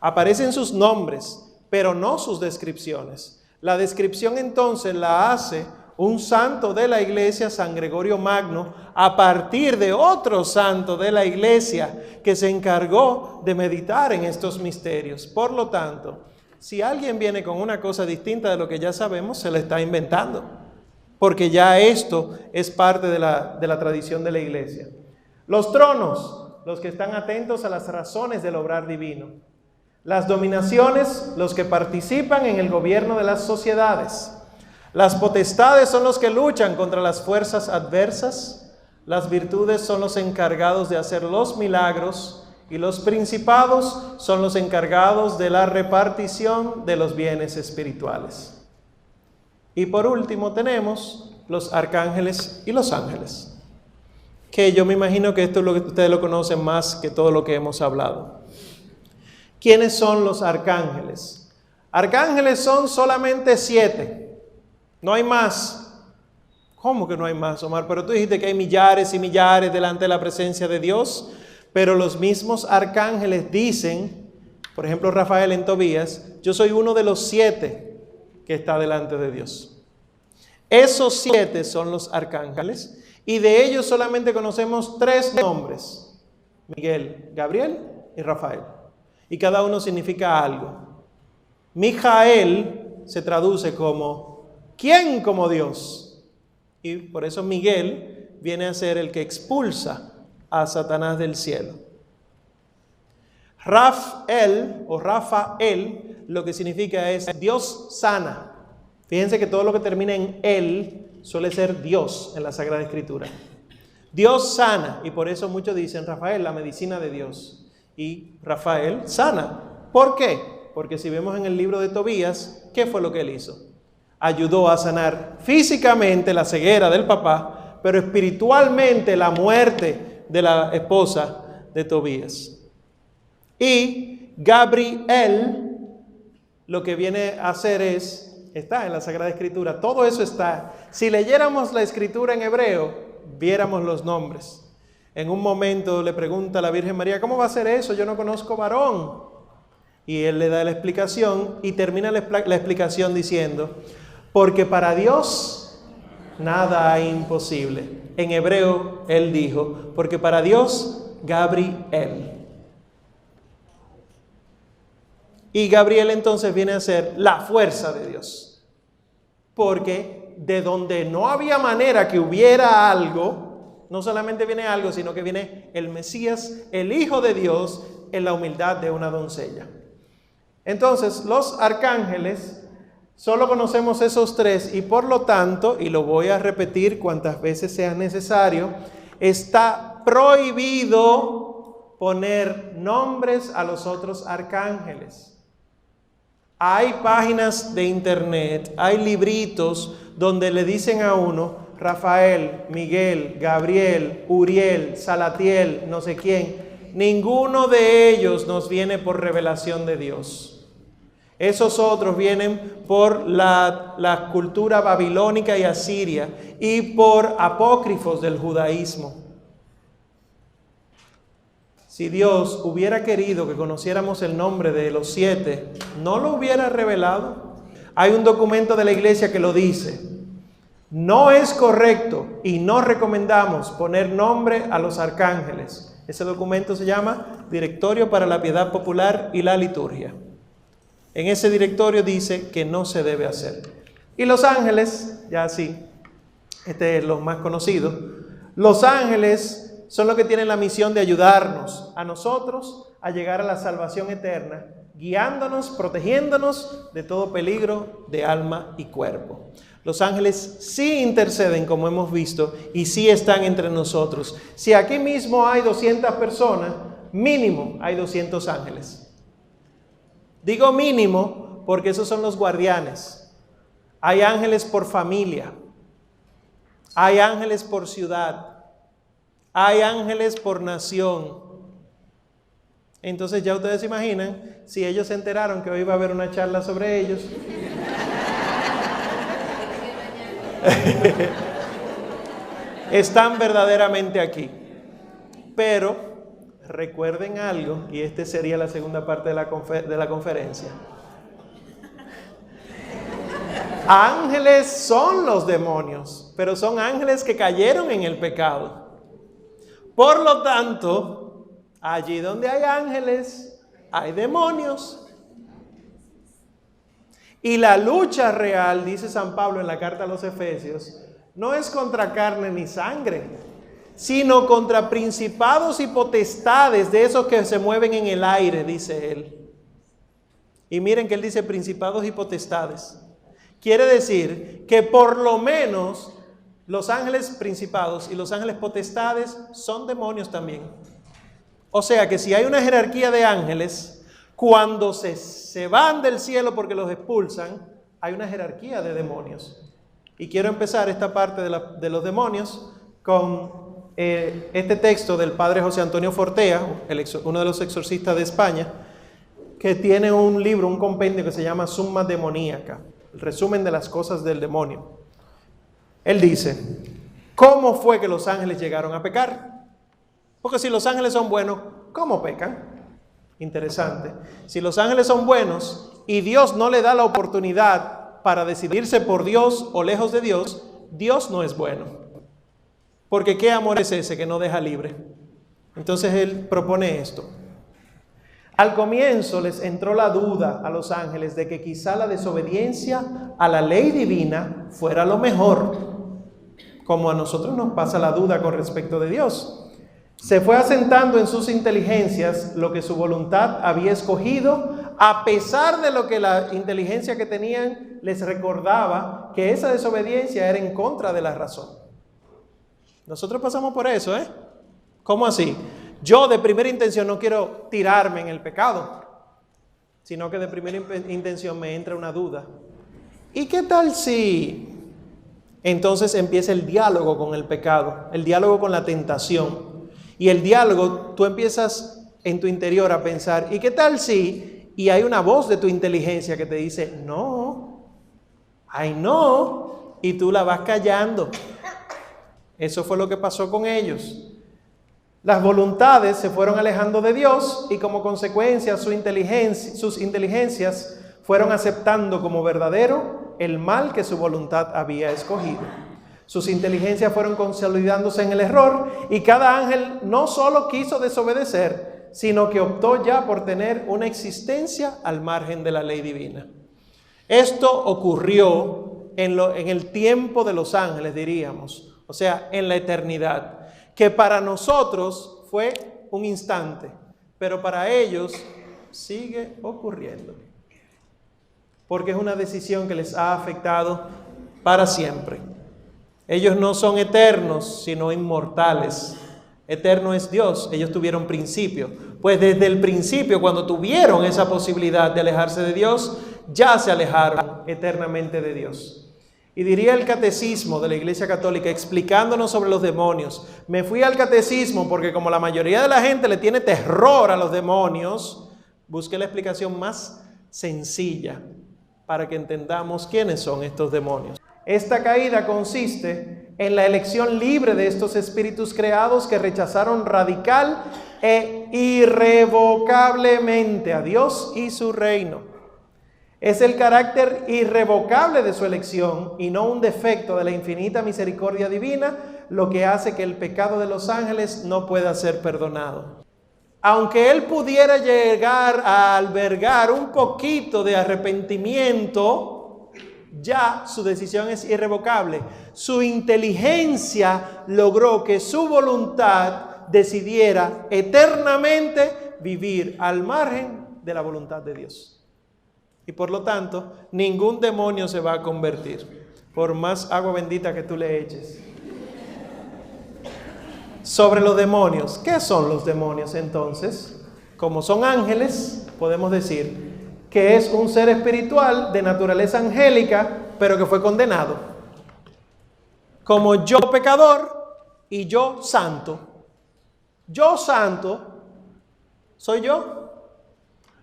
Aparecen sus nombres, pero no sus descripciones. La descripción entonces la hace un santo de la iglesia, San Gregorio Magno, a partir de otro santo de la iglesia que se encargó de meditar en estos misterios. Por lo tanto, si alguien viene con una cosa distinta de lo que ya sabemos, se lo está inventando, porque ya esto es parte de la tradición de la iglesia. Los tronos, los que están atentos a las razones del obrar divino. Las dominaciones, los que participan en el gobierno de las sociedades. Las potestades son los que luchan contra las fuerzas adversas. Las virtudes son los encargados de hacer los milagros. Y los principados son los encargados de la repartición de los bienes espirituales. Y por último tenemos los arcángeles y los ángeles, que yo me imagino que esto es lo que ustedes lo conocen más que todo lo que hemos hablado. ¿Quiénes son los arcángeles? Arcángeles son solamente 7. No hay más. ¿Cómo que no hay más, Omar? Pero tú dijiste que hay millares y millares delante de la presencia de Dios. Pero los mismos arcángeles dicen, por ejemplo Rafael en Tobías: yo soy uno de los 7 que está delante de Dios. Esos 7 son los arcángeles, y de ellos solamente conocemos 3 nombres: Miguel, Gabriel y Rafael. Y cada uno significa algo. Mijael se traduce como ¿quién como Dios? Y por eso Miguel viene a ser el que expulsa a Satanás del cielo. Rafael o Rafael lo que significa es Dios sana. Fíjense que todo lo que termina en él suele ser Dios en la Sagrada Escritura. Dios sana, y por eso muchos dicen Rafael, la medicina de Dios. Y Rafael sana. ¿Por qué? Porque si vemos en el libro de Tobías, ¿qué fue lo que él hizo? Ayudó a sanar físicamente la ceguera del papá, pero espiritualmente la muerte de la esposa de Tobías. Y Gabriel lo que viene a hacer está en la Sagrada Escritura, todo eso está. Si leyéramos la Escritura en hebreo, viéramos los nombres. En un momento le pregunta a la Virgen María: ¿cómo va a ser eso? Yo no conozco varón. Y él le da la explicación y termina la explicación diciendo: porque para Dios nada hay imposible. En hebreo él dijo: porque para Dios, Gabriel. Y Gabriel entonces viene a ser la fuerza de Dios. Porque de donde no había manera que hubiera algo, no solamente viene algo, sino que viene el Mesías, el Hijo de Dios, en la humildad de una doncella. Entonces, los arcángeles, solo conocemos esos 3, y por lo tanto, y lo voy a repetir cuantas veces sea necesario, está prohibido poner nombres a los otros arcángeles. Hay páginas de internet, hay libritos donde le dicen a uno Rafael, Miguel, Gabriel, Uriel, Salatiel, no sé quién. Ninguno de ellos nos viene por revelación de Dios. Esos otros vienen por la cultura babilónica y asiria y por apócrifos del judaísmo. Si Dios hubiera querido que conociéramos el nombre de los 7, ¿no lo hubiera revelado? Hay un documento de la iglesia que lo dice. No es correcto y no recomendamos poner nombre a los arcángeles. Ese documento se llama Directorio para la Piedad Popular y la Liturgia. En ese directorio dice que no se debe hacer. Y los ángeles, ya sí, este es lo más conocido. Los ángeles son los que tienen la misión de ayudarnos a nosotros a llegar a la salvación eterna guiándonos, protegiéndonos de todo peligro de alma y cuerpo. Los ángeles sí interceden, como hemos visto, y sí están entre nosotros. Si aquí mismo hay 200 personas, mínimo hay 200 ángeles. Digo mínimo porque esos son los guardianes. Hay ángeles por familia, hay ángeles por ciudad, hay ángeles por nación. Entonces ya ustedes se imaginan, si ellos se enteraron que hoy va a haber una charla sobre ellos. Están verdaderamente aquí. Pero recuerden algo, y esta sería la segunda parte de la conferencia. Ángeles son los demonios, pero son ángeles que cayeron en el pecado. Por lo tanto, allí donde hay ángeles, hay demonios. Y la lucha real, dice San Pablo en la carta a los Efesios, no es contra carne ni sangre, sino contra principados y potestades de esos que se mueven en el aire, dice él. Y miren que él dice principados y potestades. Quiere decir que por lo menos los ángeles principados y los ángeles potestades son demonios también. O sea que si hay una jerarquía de ángeles, cuando se van del cielo porque los expulsan, hay una jerarquía de demonios. Y quiero empezar esta parte de los demonios con este texto del padre José Antonio Fortea, uno de los exorcistas de España, que tiene un libro, un compendio que se llama Summa Demoníaca, el resumen de las cosas del demonio. Él dice, ¿cómo fue que los ángeles llegaron a pecar? Porque si los ángeles son buenos, ¿cómo pecan? Interesante. Si los ángeles son buenos y Dios no le da la oportunidad para decidirse por Dios o lejos de Dios, Dios no es bueno. Porque ¿qué amor es ese que no deja libre? Entonces él propone esto. Al comienzo les entró la duda a los ángeles de que quizá la desobediencia a la ley divina fuera lo mejor, como a nosotros nos pasa la duda con respecto de Dios. Se fue asentando en sus inteligencias lo que su voluntad había escogido, a pesar de lo que la inteligencia que tenían les recordaba que esa desobediencia era en contra de la razón. Nosotros pasamos por eso, ¿eh? ¿Cómo así? Yo de primera intención no quiero tirarme en el pecado, sino que de primera intención me entra una duda. ¿Y qué tal si entonces empieza el diálogo con el pecado, el diálogo con la tentación? Y el diálogo, tú empiezas en tu interior a pensar, ¿y qué tal si? Y hay una voz de tu inteligencia que te dice, no, ay no, y tú la vas callando. Eso fue lo que pasó con ellos. Las voluntades se fueron alejando de Dios y como consecuencia sus inteligencias fueron aceptando como verdadero el mal que su voluntad había escogido. Sus inteligencias fueron consolidándose en el error y cada ángel no solo quiso desobedecer, sino que optó ya por tener una existencia al margen de la ley divina. Esto ocurrió en el tiempo de los ángeles, diríamos, o sea, en la eternidad, que para nosotros fue un instante, pero para ellos sigue ocurriendo, porque es una decisión que les ha afectado para siempre. Ellos no son eternos, sino inmortales. Eterno es Dios, ellos tuvieron principio. Pues desde el principio, cuando tuvieron esa posibilidad de alejarse de Dios, ya se alejaron eternamente de Dios. Y diría el catecismo de la Iglesia Católica, explicándonos sobre los demonios. Me fui al catecismo porque como la mayoría de la gente le tiene terror a los demonios, busqué la explicación más sencilla para que entendamos quiénes son estos demonios. Esta caída consiste en la elección libre de estos espíritus creados que rechazaron radical e irrevocablemente a Dios y su reino. Es el carácter irrevocable de su elección y no un defecto de la infinita misericordia divina lo que hace que el pecado de los ángeles no pueda ser perdonado. Aunque él pudiera llegar a albergar un poquito de arrepentimiento, ya su decisión es irrevocable. Su inteligencia logró que su voluntad decidiera eternamente vivir al margen de la voluntad de Dios. Y por lo tanto, ningún demonio se va a convertir, por más agua bendita que tú le eches. Sobre los demonios, ¿qué son los demonios entonces? Como son ángeles, podemos decir que es un ser espiritual de naturaleza angélica, pero que fue condenado. Como yo pecador y yo santo. Yo santo soy yo.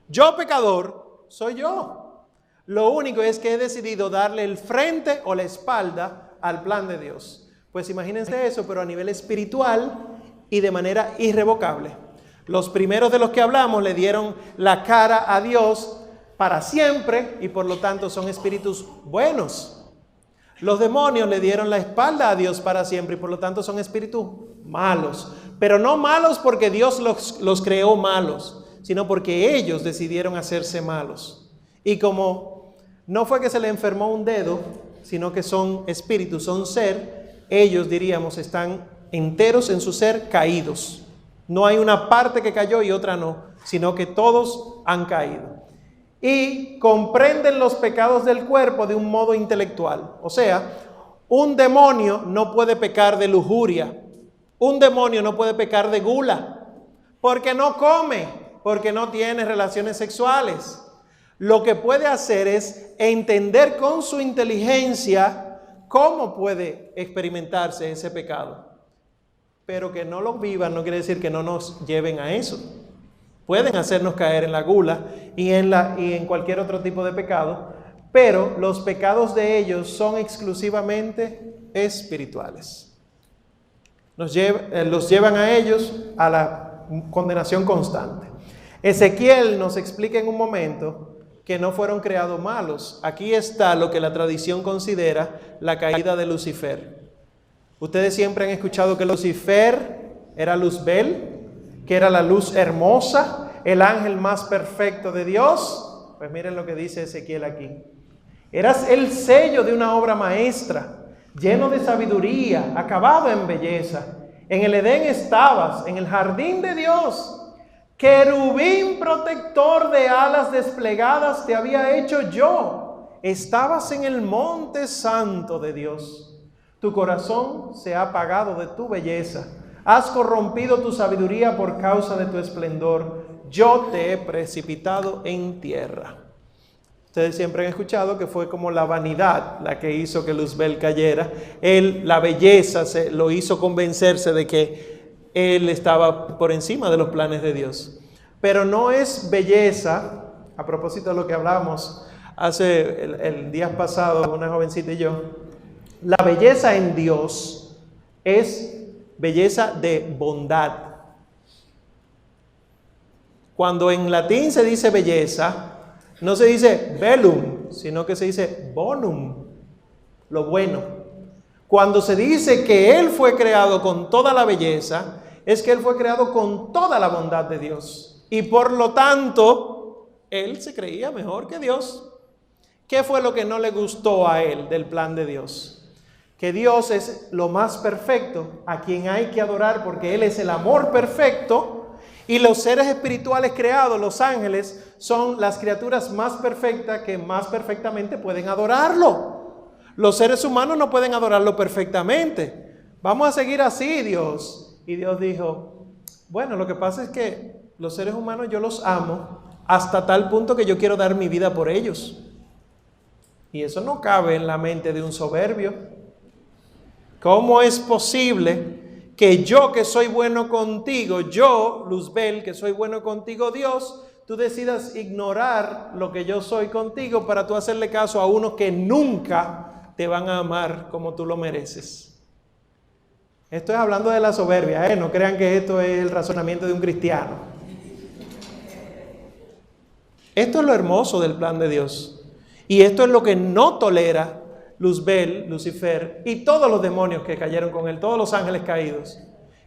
Yo pecador soy yo. Lo único es que he decidido darle el frente o la espalda al plan de Dios. Pues imagínense eso, pero a nivel espiritual y de manera irrevocable. Los primeros de los que hablamos le dieron la cara a Dios para siempre y por lo tanto son espíritus buenos. Los demonios le dieron la espalda a Dios para siempre y por lo tanto son espíritus malos. Pero no malos porque Dios los creó malos, sino porque ellos decidieron hacerse malos. Y como no fue que se le enfermó un dedo, sino que son espíritus, son ser, ellos diríamos están enteros en su ser caídos. No hay una parte que cayó y otra no, sino que todos han caído. Y comprenden los pecados del cuerpo de un modo intelectual. O sea, un demonio no puede pecar de lujuria. Un demonio no puede pecar de gula. Porque no come, porque no tiene relaciones sexuales. Lo que puede hacer es entender con su inteligencia cómo puede experimentarse ese pecado. Pero que no lo vivan no quiere decir que no nos lleven a eso. Pueden hacernos caer en la gula y en cualquier otro tipo de pecado, pero los pecados de ellos son exclusivamente espirituales. Los llevan a ellos a la condenación constante. Ezequiel nos explica en un momento que no fueron creados malos. Aquí está lo que la tradición considera la caída de Lucifer. Ustedes siempre han escuchado que Lucifer era Luzbel, que era la luz hermosa, el ángel más perfecto de Dios. Pues miren lo que dice Ezequiel aquí. Eras el sello de una obra maestra, lleno de sabiduría, acabado en belleza. En el Edén estabas, en el jardín de Dios. Querubín protector de alas desplegadas te había hecho yo. Estabas en el monte santo de Dios. Tu corazón se ha apagado de tu belleza. Has corrompido tu sabiduría por causa de tu esplendor. Yo te he precipitado en tierra. Ustedes siempre han escuchado que fue como la vanidad la que hizo que Luzbel cayera. La belleza lo hizo convencerse de que él estaba por encima de los planes de Dios. Pero no es belleza, a propósito de lo que hablamos hace el día pasado, una jovencita y yo. La belleza en Dios es belleza de bondad. Cuando en latín se dice belleza, no se dice bellum, sino que se dice bonum, lo bueno. Cuando se dice que Él fue creado con toda la belleza, es que Él fue creado con toda la bondad de Dios. Y por lo tanto, Él se creía mejor que Dios. ¿Qué fue lo que no le gustó a Él del plan de Dios? Que Dios es lo más perfecto, a quien hay que adorar porque Él es el amor perfecto, y los seres espirituales creados, los ángeles, son las criaturas más perfectas que más perfectamente pueden adorarlo. Los seres humanos no pueden adorarlo perfectamente. Vamos a seguir así, Dios. Y Dios dijo, bueno, lo que pasa es que los seres humanos yo los amo hasta tal punto que yo quiero dar mi vida por ellos. Y eso no cabe en la mente de un soberbio. ¿Cómo es posible que yo que soy bueno contigo, yo, Luzbel, que soy bueno contigo, Dios, tú decidas ignorar lo que yo soy contigo para tú hacerle caso a unos que nunca te van a amar como tú lo mereces? Esto es hablando de la soberbia, no crean que esto es el razonamiento de un cristiano. Esto es lo hermoso del plan de Dios. Y esto es lo que no tolera Luzbel, Lucifer y todos los demonios que cayeron con él, todos los ángeles caídos.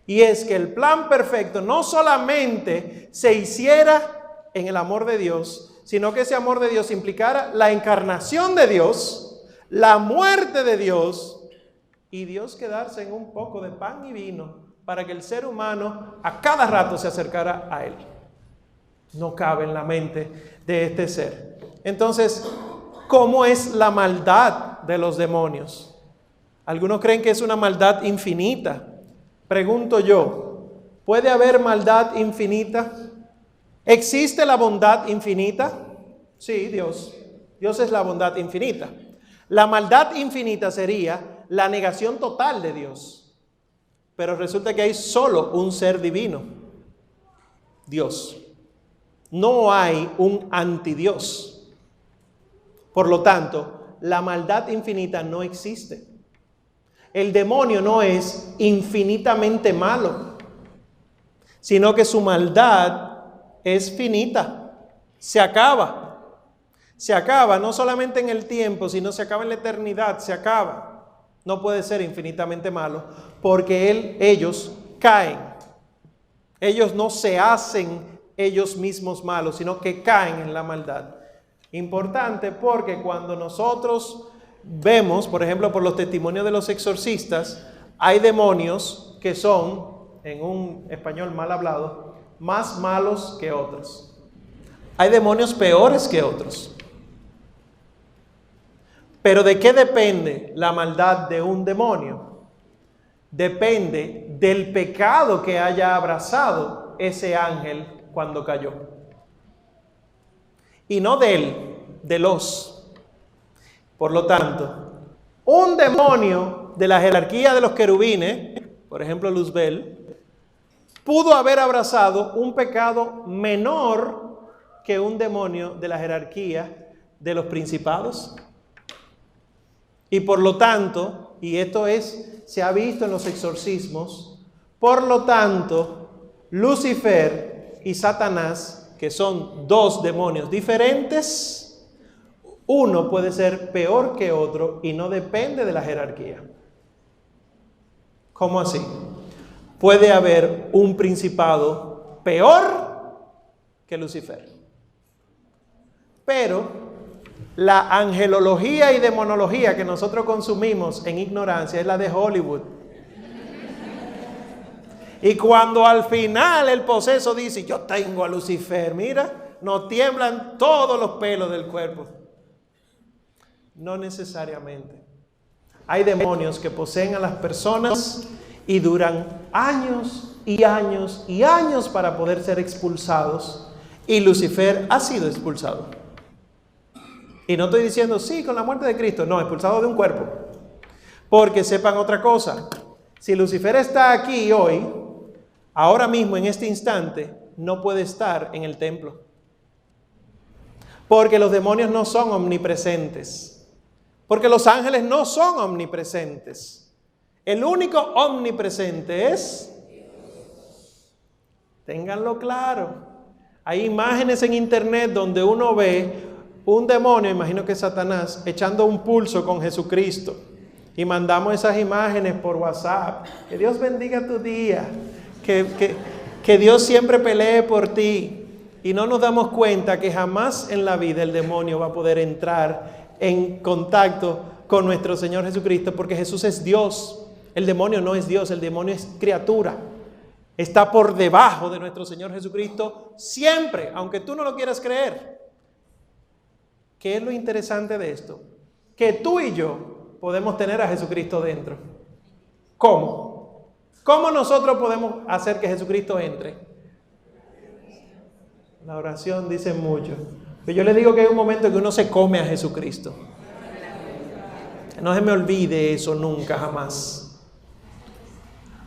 Y es que el plan perfecto no solamente se hiciera en el amor de Dios, sino que ese amor de Dios implicara la encarnación de Dios, la muerte de Dios y Dios quedarse en un poco de pan y vino para que el ser humano a cada rato se acercara a Él. No cabe en la mente de este ser. Entonces, ¿cómo es la maldad de los demonios? Algunos creen que es una maldad infinita. Pregunto yo, ¿puede haber maldad infinita? ¿Existe la bondad infinita? Sí, Dios es la bondad infinita. La maldad infinita sería la negación total de Dios. Pero resulta que hay solo un ser divino, Dios. No hay un antidios. Por lo tanto, la maldad infinita no existe. El demonio no es infinitamente malo, sino que su maldad es finita. Se acaba. Se acaba no solamente en el tiempo, sino se acaba en la eternidad. Se acaba. No puede ser infinitamente malo porque ellos caen. Ellos no se hacen ellos mismos malos, sino que caen en la maldad. Importante porque cuando nosotros vemos, por ejemplo, por los testimonios de los exorcistas, hay demonios que son, en un español mal hablado, más malos que otros. Hay demonios peores que otros. Pero ¿de qué depende la maldad de un demonio? Depende del pecado que haya abrazado ese ángel cuando cayó. Y no de él, de los. Por lo tanto, un demonio de la jerarquía de los querubines, por ejemplo Luzbel, pudo haber abrazado un pecado menor que un demonio de la jerarquía de los principados. Y por lo tanto, y esto se ha visto en los exorcismos, por lo tanto, Lucifer y Satanás, que son dos demonios diferentes, uno puede ser peor que otro y no depende de la jerarquía. ¿Cómo así? Puede haber un principado peor que Lucifer. Pero la angelología y demonología que nosotros consumimos en ignorancia es la de Hollywood. Y cuando al final el poseso dice, yo tengo a Lucifer, mira, nos tiemblan todos los pelos del cuerpo. No necesariamente. Hay demonios que poseen a las personas y duran años y años y años para poder ser expulsados. Y Lucifer ha sido expulsado. Y no estoy diciendo, sí, con la muerte de Cristo. No, expulsado de un cuerpo. Porque sepan otra cosa. Si Lucifer está aquí hoy, ahora mismo, en este instante, no puede estar en el templo. Porque los demonios no son omnipresentes. Porque los ángeles no son omnipresentes. El único omnipresente es... Ténganlo claro. Hay imágenes en internet donde uno ve un demonio, imagino que es Satanás, echando un pulso con Jesucristo. Y mandamos esas imágenes por WhatsApp. Que Dios bendiga tu día. Que Dios siempre pelee por ti. Y no nos damos cuenta que jamás en la vida el demonio va a poder entrar en contacto con nuestro Señor Jesucristo, porque Jesús es Dios. El demonio no es Dios, el demonio es criatura. Está por debajo de nuestro Señor Jesucristo siempre, aunque tú no lo quieras creer. ¿Qué es lo interesante de esto? Que tú y yo podemos tener a Jesucristo dentro. ¿Cómo? ¿Cómo nosotros podemos hacer que Jesucristo entre? La oración dice mucho. Pero yo les digo que hay un momento que uno se come a Jesucristo. No se me olvide eso nunca, jamás.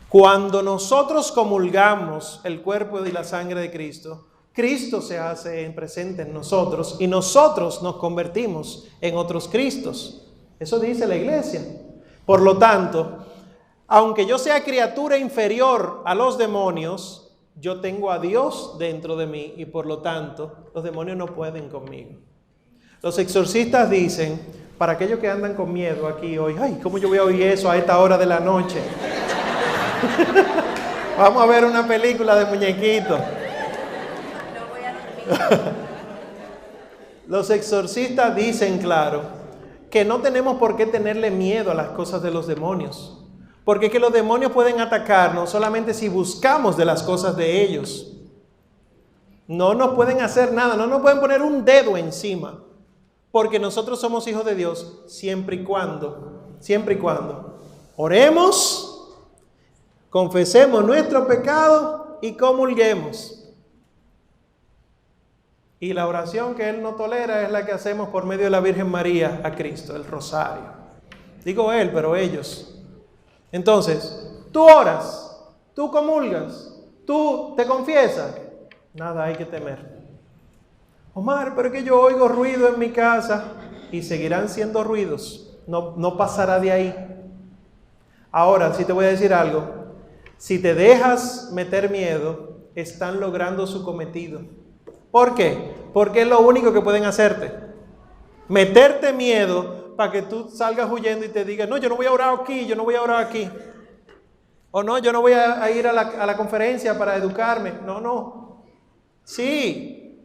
Cuando nosotros comulgamos el cuerpo y la sangre de Cristo, Cristo se hace presente en nosotros y nosotros nos convertimos en otros Cristos. Eso dice la iglesia. Por lo tanto, aunque yo sea criatura inferior a los demonios, yo tengo a Dios dentro de mí y por lo tanto los demonios no pueden conmigo. Los exorcistas dicen, para aquellos que andan con miedo aquí hoy, ay, ¿cómo yo voy a oír eso a esta hora de la noche? Vamos a ver una película de muñequitos. Los exorcistas dicen claro que no tenemos por qué tenerle miedo a las cosas de los demonios. Porque que los demonios pueden atacarnos solamente si buscamos de las cosas de ellos. No nos pueden hacer nada, no nos pueden poner un dedo encima, porque nosotros somos hijos de Dios siempre y cuando oremos, confesemos nuestro pecado y comulguemos. Y la oración que Él no tolera es la que hacemos por medio de la Virgen María a Cristo, el rosario. Digo Él, pero ellos. Entonces, tú oras, tú comulgas, tú te confiesas, nada hay que temer. Omar, pero es que yo oigo ruido en mi casa, y seguirán siendo ruidos, no pasará de ahí. Ahora, sí te voy a decir algo, si te dejas meter miedo, están logrando su cometido. ¿Por qué? Porque es lo único que pueden hacerte. Meterte miedo para que tú salgas huyendo y te digas, no, yo no voy a orar aquí, yo no voy a orar aquí. O no, yo no voy a ir a la conferencia para educarme. No. Sí,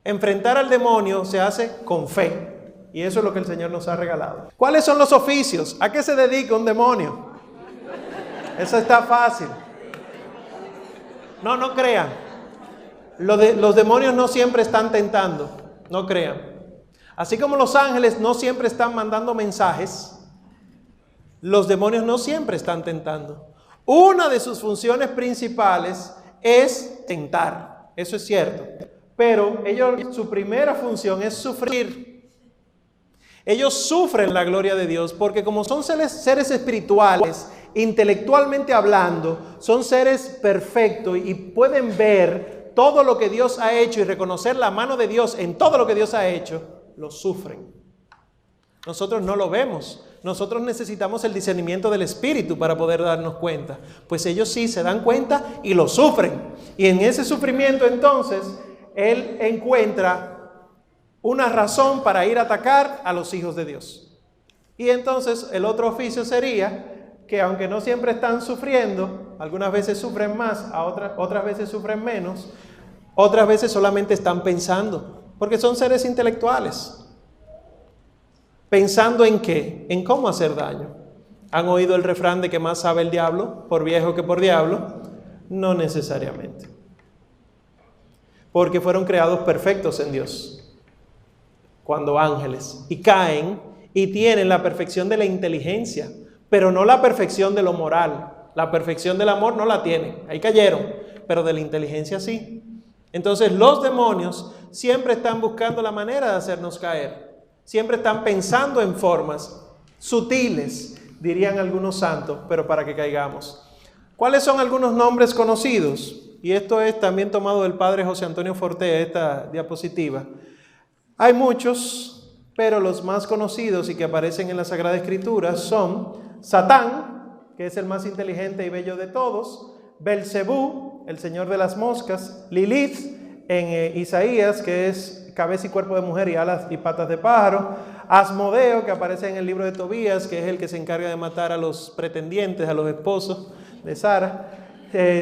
enfrentar al demonio se hace con fe. Y eso es lo que el Señor nos ha regalado. ¿Cuáles son los oficios? ¿A qué se dedica un demonio? Eso está fácil. No crean. Los demonios no siempre están tentando, no crean. Así como los ángeles no siempre están mandando mensajes, los demonios no siempre están tentando. Una de sus funciones principales es tentar, eso es cierto. Pero su primera función es sufrir. Ellos sufren la gloria de Dios porque como son seres espirituales, intelectualmente hablando, son seres perfectos y pueden ver todo lo que Dios ha hecho y reconocer la mano de Dios en todo lo que Dios ha hecho, lo sufren. Nosotros no lo vemos. Nosotros necesitamos el discernimiento del Espíritu para poder darnos cuenta. Pues ellos sí se dan cuenta y lo sufren. Y en ese sufrimiento entonces, Él encuentra una razón para ir a atacar a los hijos de Dios. Y entonces el otro oficio sería que aunque no siempre están sufriendo, algunas veces sufren más, otras veces sufren menos, otras veces solamente están pensando, porque son seres intelectuales. ¿Pensando en qué? En cómo hacer daño. ¿Han oído el refrán de que más sabe el diablo por viejo que por diablo? No necesariamente. Porque fueron creados perfectos en Dios, cuando ángeles, y caen y tienen la perfección de la inteligencia, pero no la perfección de lo moral. La perfección del amor no la tienen, ahí cayeron, pero de la inteligencia sí. Entonces los demonios siempre están buscando la manera de hacernos caer. Siempre están pensando en formas sutiles, dirían algunos santos, pero para que caigamos. ¿Cuáles son algunos nombres conocidos? Y esto es también tomado del padre José Antonio Fortea, esta diapositiva. Hay muchos, pero los más conocidos y que aparecen en la Sagrada Escritura son Satán, que es el más inteligente y bello de todos, Belcebú, el señor de las moscas, Lilith, en Isaías, que es cabeza y cuerpo de mujer y alas y patas de pájaro, Asmodeo, que aparece en el libro de Tobías, que es el que se encarga de matar a los pretendientes, a los esposos de Sara,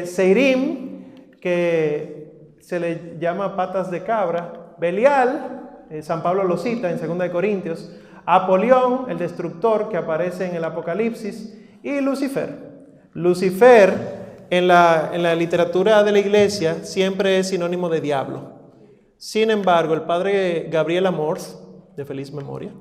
Seirim, que se le llama patas de cabra, Belial, San Pablo lo cita en 2 Corintios, Apolión, el destructor, que aparece en el Apocalipsis, y Lucifer. Lucifer, en la literatura de la iglesia, siempre es sinónimo de diablo. Sin embargo, el padre Gabriel Amorth, de feliz memoria,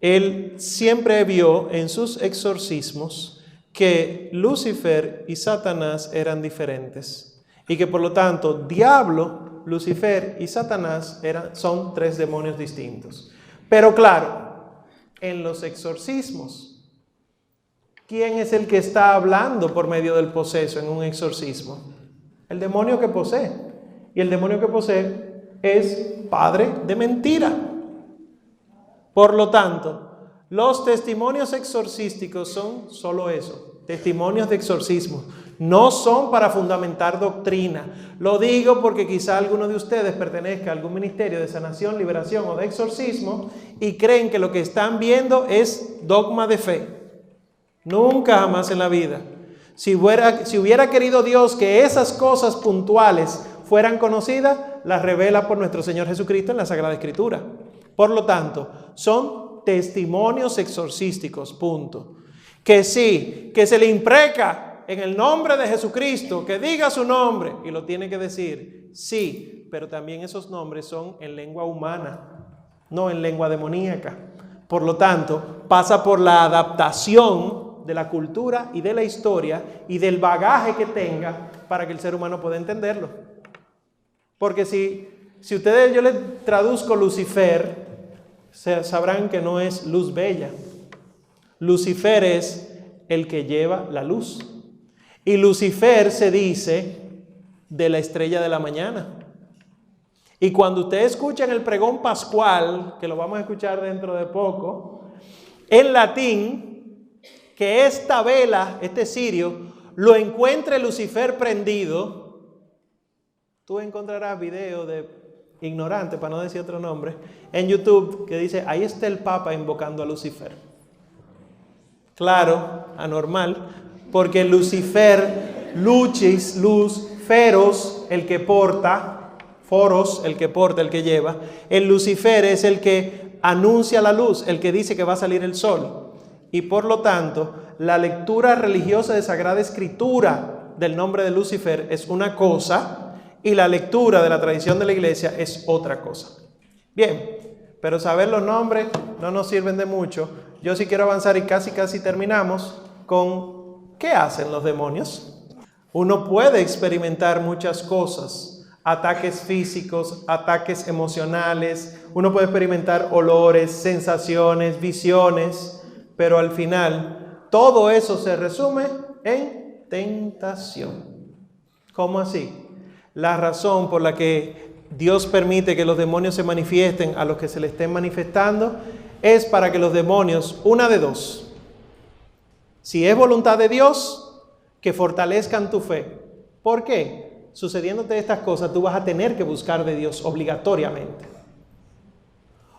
él siempre vio en sus exorcismos que Lucifer y Satanás eran diferentes y que por lo tanto diablo, Lucifer y Satanás son tres demonios distintos. Pero claro, en los exorcismos, ¿quién es el que está hablando por medio del poseso en un exorcismo? El demonio que posee. Y el demonio que posee es padre de mentira. Por lo tanto, los testimonios exorcísticos son solo eso, testimonios de exorcismo. No son para fundamentar doctrina. Lo digo porque quizá alguno de ustedes pertenezca a algún ministerio de sanación, liberación o de exorcismo y creen que lo que están viendo es dogma de fe. Nunca jamás en la vida. Si hubiera querido Dios que esas cosas puntuales fueran conocidas, las revela por nuestro Señor Jesucristo en la Sagrada Escritura. Por lo tanto, son testimonios exorcísticos, punto. Que sí, que se le impreca en el nombre de Jesucristo, que diga su nombre, y lo tiene que decir, sí, pero también esos nombres son en lengua humana, no en lengua demoníaca. Por lo tanto, pasa por la adaptación de la cultura y de la historia y del bagaje que tenga para que el ser humano pueda entenderlo. Porque si ustedes, yo les traduzco Lucifer, sabrán que no es luz bella. Lucifer es el que lleva la luz. Y Lucifer se dice de la estrella de la mañana. Y cuando ustedes escuchan el pregón pascual, que lo vamos a escuchar dentro de poco, en latín, que esta vela, este cirio, lo encuentre Lucifer prendido, tú encontrarás video de ignorante, para no decir otro nombre, en YouTube, que dice, ahí está el Papa invocando a Lucifer. Claro, anormal, porque Lucifer, lucis, luz, feros, el que porta, foros, el que porta, el que lleva. El Lucifer es el que anuncia la luz, el que dice que va a salir el sol. Y por lo tanto, la lectura religiosa de Sagrada Escritura del nombre de Lucifer es una cosa y la lectura de la tradición de la iglesia es otra cosa. Bien, pero saber los nombres no nos sirven de mucho. Yo sí quiero avanzar y casi terminamos con ¿qué hacen los demonios? Uno puede experimentar muchas cosas, ataques físicos, ataques emocionales, uno puede experimentar olores, sensaciones, visiones, pero al final todo eso se resume en tentación. ¿Cómo así? La razón por la que Dios permite que los demonios se manifiesten a los que se le estén manifestando es para que los demonios, una de dos, si es voluntad de Dios, que fortalezcan tu fe. ¿Por qué? Sucediéndote estas cosas, tú vas a tener que buscar de Dios obligatoriamente.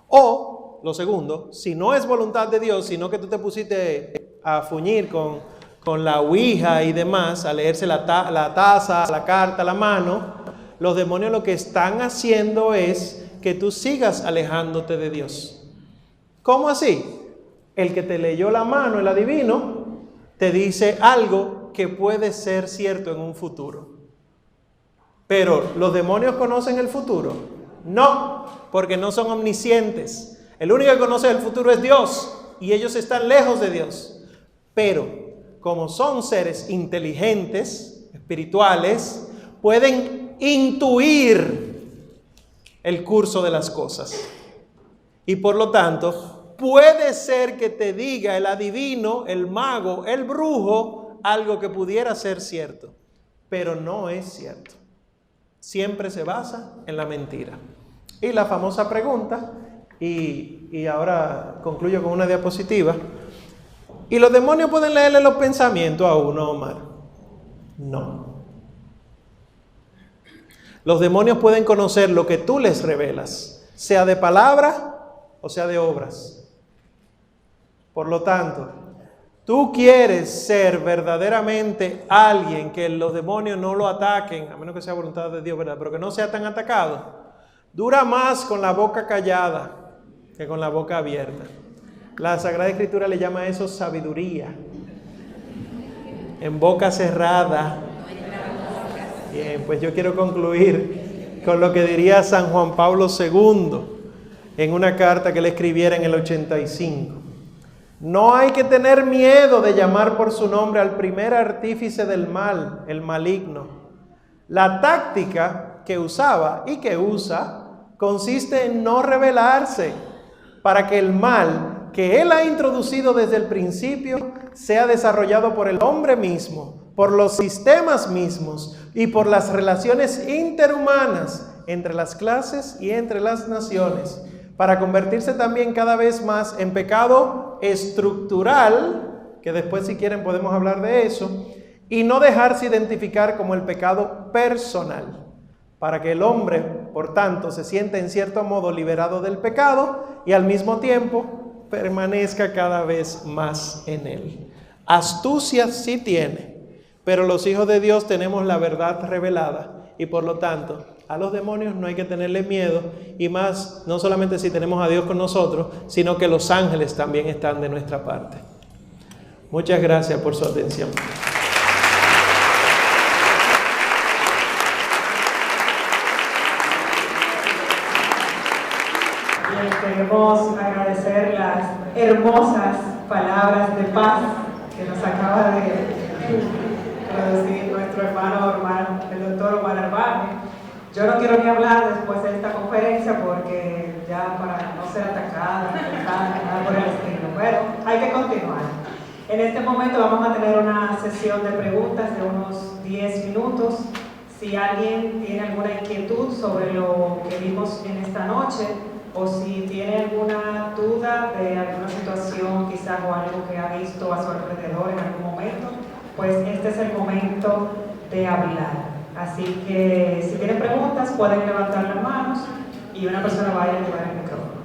O, lo segundo, si no es voluntad de Dios, sino que tú te pusiste a fuñir con la ouija y demás, a leerse la taza, la carta, la mano, los demonios lo que están haciendo es que tú sigas alejándote de Dios. ¿Cómo así? El que te leyó la mano, el adivino, te dice algo que puede ser cierto en un futuro. Pero, ¿los demonios conocen el futuro? No, porque no son omniscientes. El único que conoce el futuro es Dios y ellos están lejos de Dios. Pero, como son seres inteligentes, espirituales, pueden intuir el curso de las cosas. Y por lo tanto, puede ser que te diga el adivino, el mago, el brujo, algo que pudiera ser cierto, pero no es cierto. Siempre se basa en la mentira. Y la famosa pregunta, y ahora concluyo con una diapositiva, ¿y los demonios pueden leerle los pensamientos a uno, Omar? No. Los demonios pueden conocer lo que tú les revelas, sea de palabra o sea de obras. Por lo tanto, tú quieres ser verdaderamente alguien que los demonios no lo ataquen, a menos que sea voluntad de Dios, ¿verdad? Pero que no sea tan atacado. Dura más con la boca callada que con la boca abierta. La Sagrada Escritura le llama a eso sabiduría. En boca cerrada. Bien, pues yo quiero concluir con lo que diría San Juan Pablo II en una carta que le escribiera en el 85. No hay que tener miedo de llamar por su nombre al primer artífice del mal, el maligno. La táctica que usaba y que usa consiste en no rebelarse para que el mal que él ha introducido desde el principio sea desarrollado por el hombre mismo, por los sistemas mismos y por las relaciones interhumanas entre las clases y entre las naciones, para convertirse también cada vez más en pecado estructural, que después si quieren podemos hablar de eso, y no dejarse identificar como el pecado personal, para que el hombre, por tanto, se sienta en cierto modo liberado del pecado y al mismo tiempo permanezca cada vez más en él. Astucia sí tiene, pero los hijos de Dios tenemos la verdad revelada y por lo tanto a los demonios no hay que tenerle miedo, y más, no solamente si tenemos a Dios con nosotros, sino que los ángeles también están de nuestra parte. Muchas gracias por su atención. queremos agradecer las hermosas palabras de paz que nos acaba de producir nuestro hermano el doctor Omar Arbaje. Yo no quiero ni hablar después de esta conferencia porque ya para no ser atacada, nada por el estilo, pero hay que continuar. En este momento vamos a tener una sesión de preguntas de unos 10 minutos. Si alguien tiene alguna inquietud sobre lo que vimos en esta noche o si tiene alguna duda de alguna situación quizás o algo que ha visto a su alrededor en algún momento, pues este es el momento de hablar. Así que si tienen preguntas pueden levantar las manos y una persona vaya a llevar el micrófono.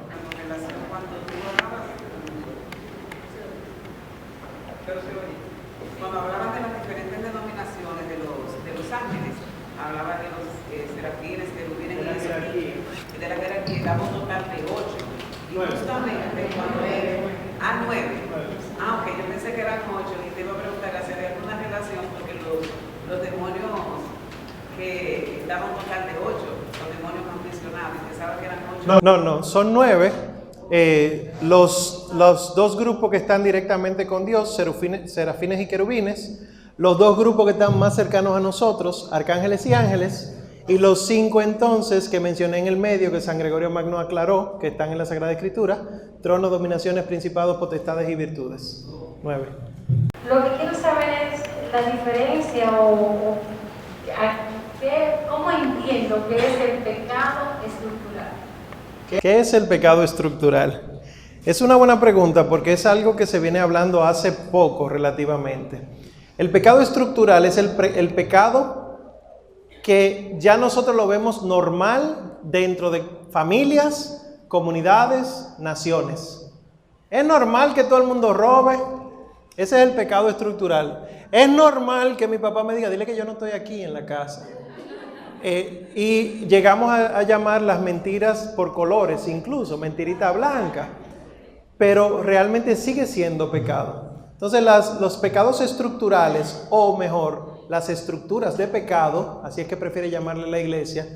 Cuando hablabas de las diferentes denominaciones de los ángeles, hablabas de los serafines, querubines y de la jerarquía, daba un total de 8. Y justamente cuando era 9. Ok, yo pensé que eran 8 y te iba a preguntar si había alguna relación porque los demonios que daban un total de 8, los demonios más mencionados, pensaba que eran 8. No, son 9. Los dos grupos que están directamente con Dios, serafines y querubines, los dos grupos que están más cercanos a nosotros, arcángeles y ángeles, y los 5 entonces que mencioné en el medio, que San Gregorio Magno aclaró, que están en la Sagrada Escritura: tronos, dominaciones, principados, potestades y virtudes. 9. Lo que quiero saber es la diferencia cómo entiendo que es el pecado estructural. ¿Qué es el pecado estructural? Es una buena pregunta porque es algo que se viene hablando hace poco relativamente. El pecado estructural es el pecado que ya nosotros lo vemos normal dentro de familias, comunidades, naciones. Es normal que todo el mundo robe. Ese es el pecado estructural. Es normal que mi papá me diga: dile que yo no estoy aquí en la casa. Y llegamos a llamar las mentiras por colores, incluso mentirita blanca, pero realmente sigue siendo pecado. Entonces los pecados estructurales, o mejor, las estructuras de pecado, así es que prefiere llamarle la iglesia,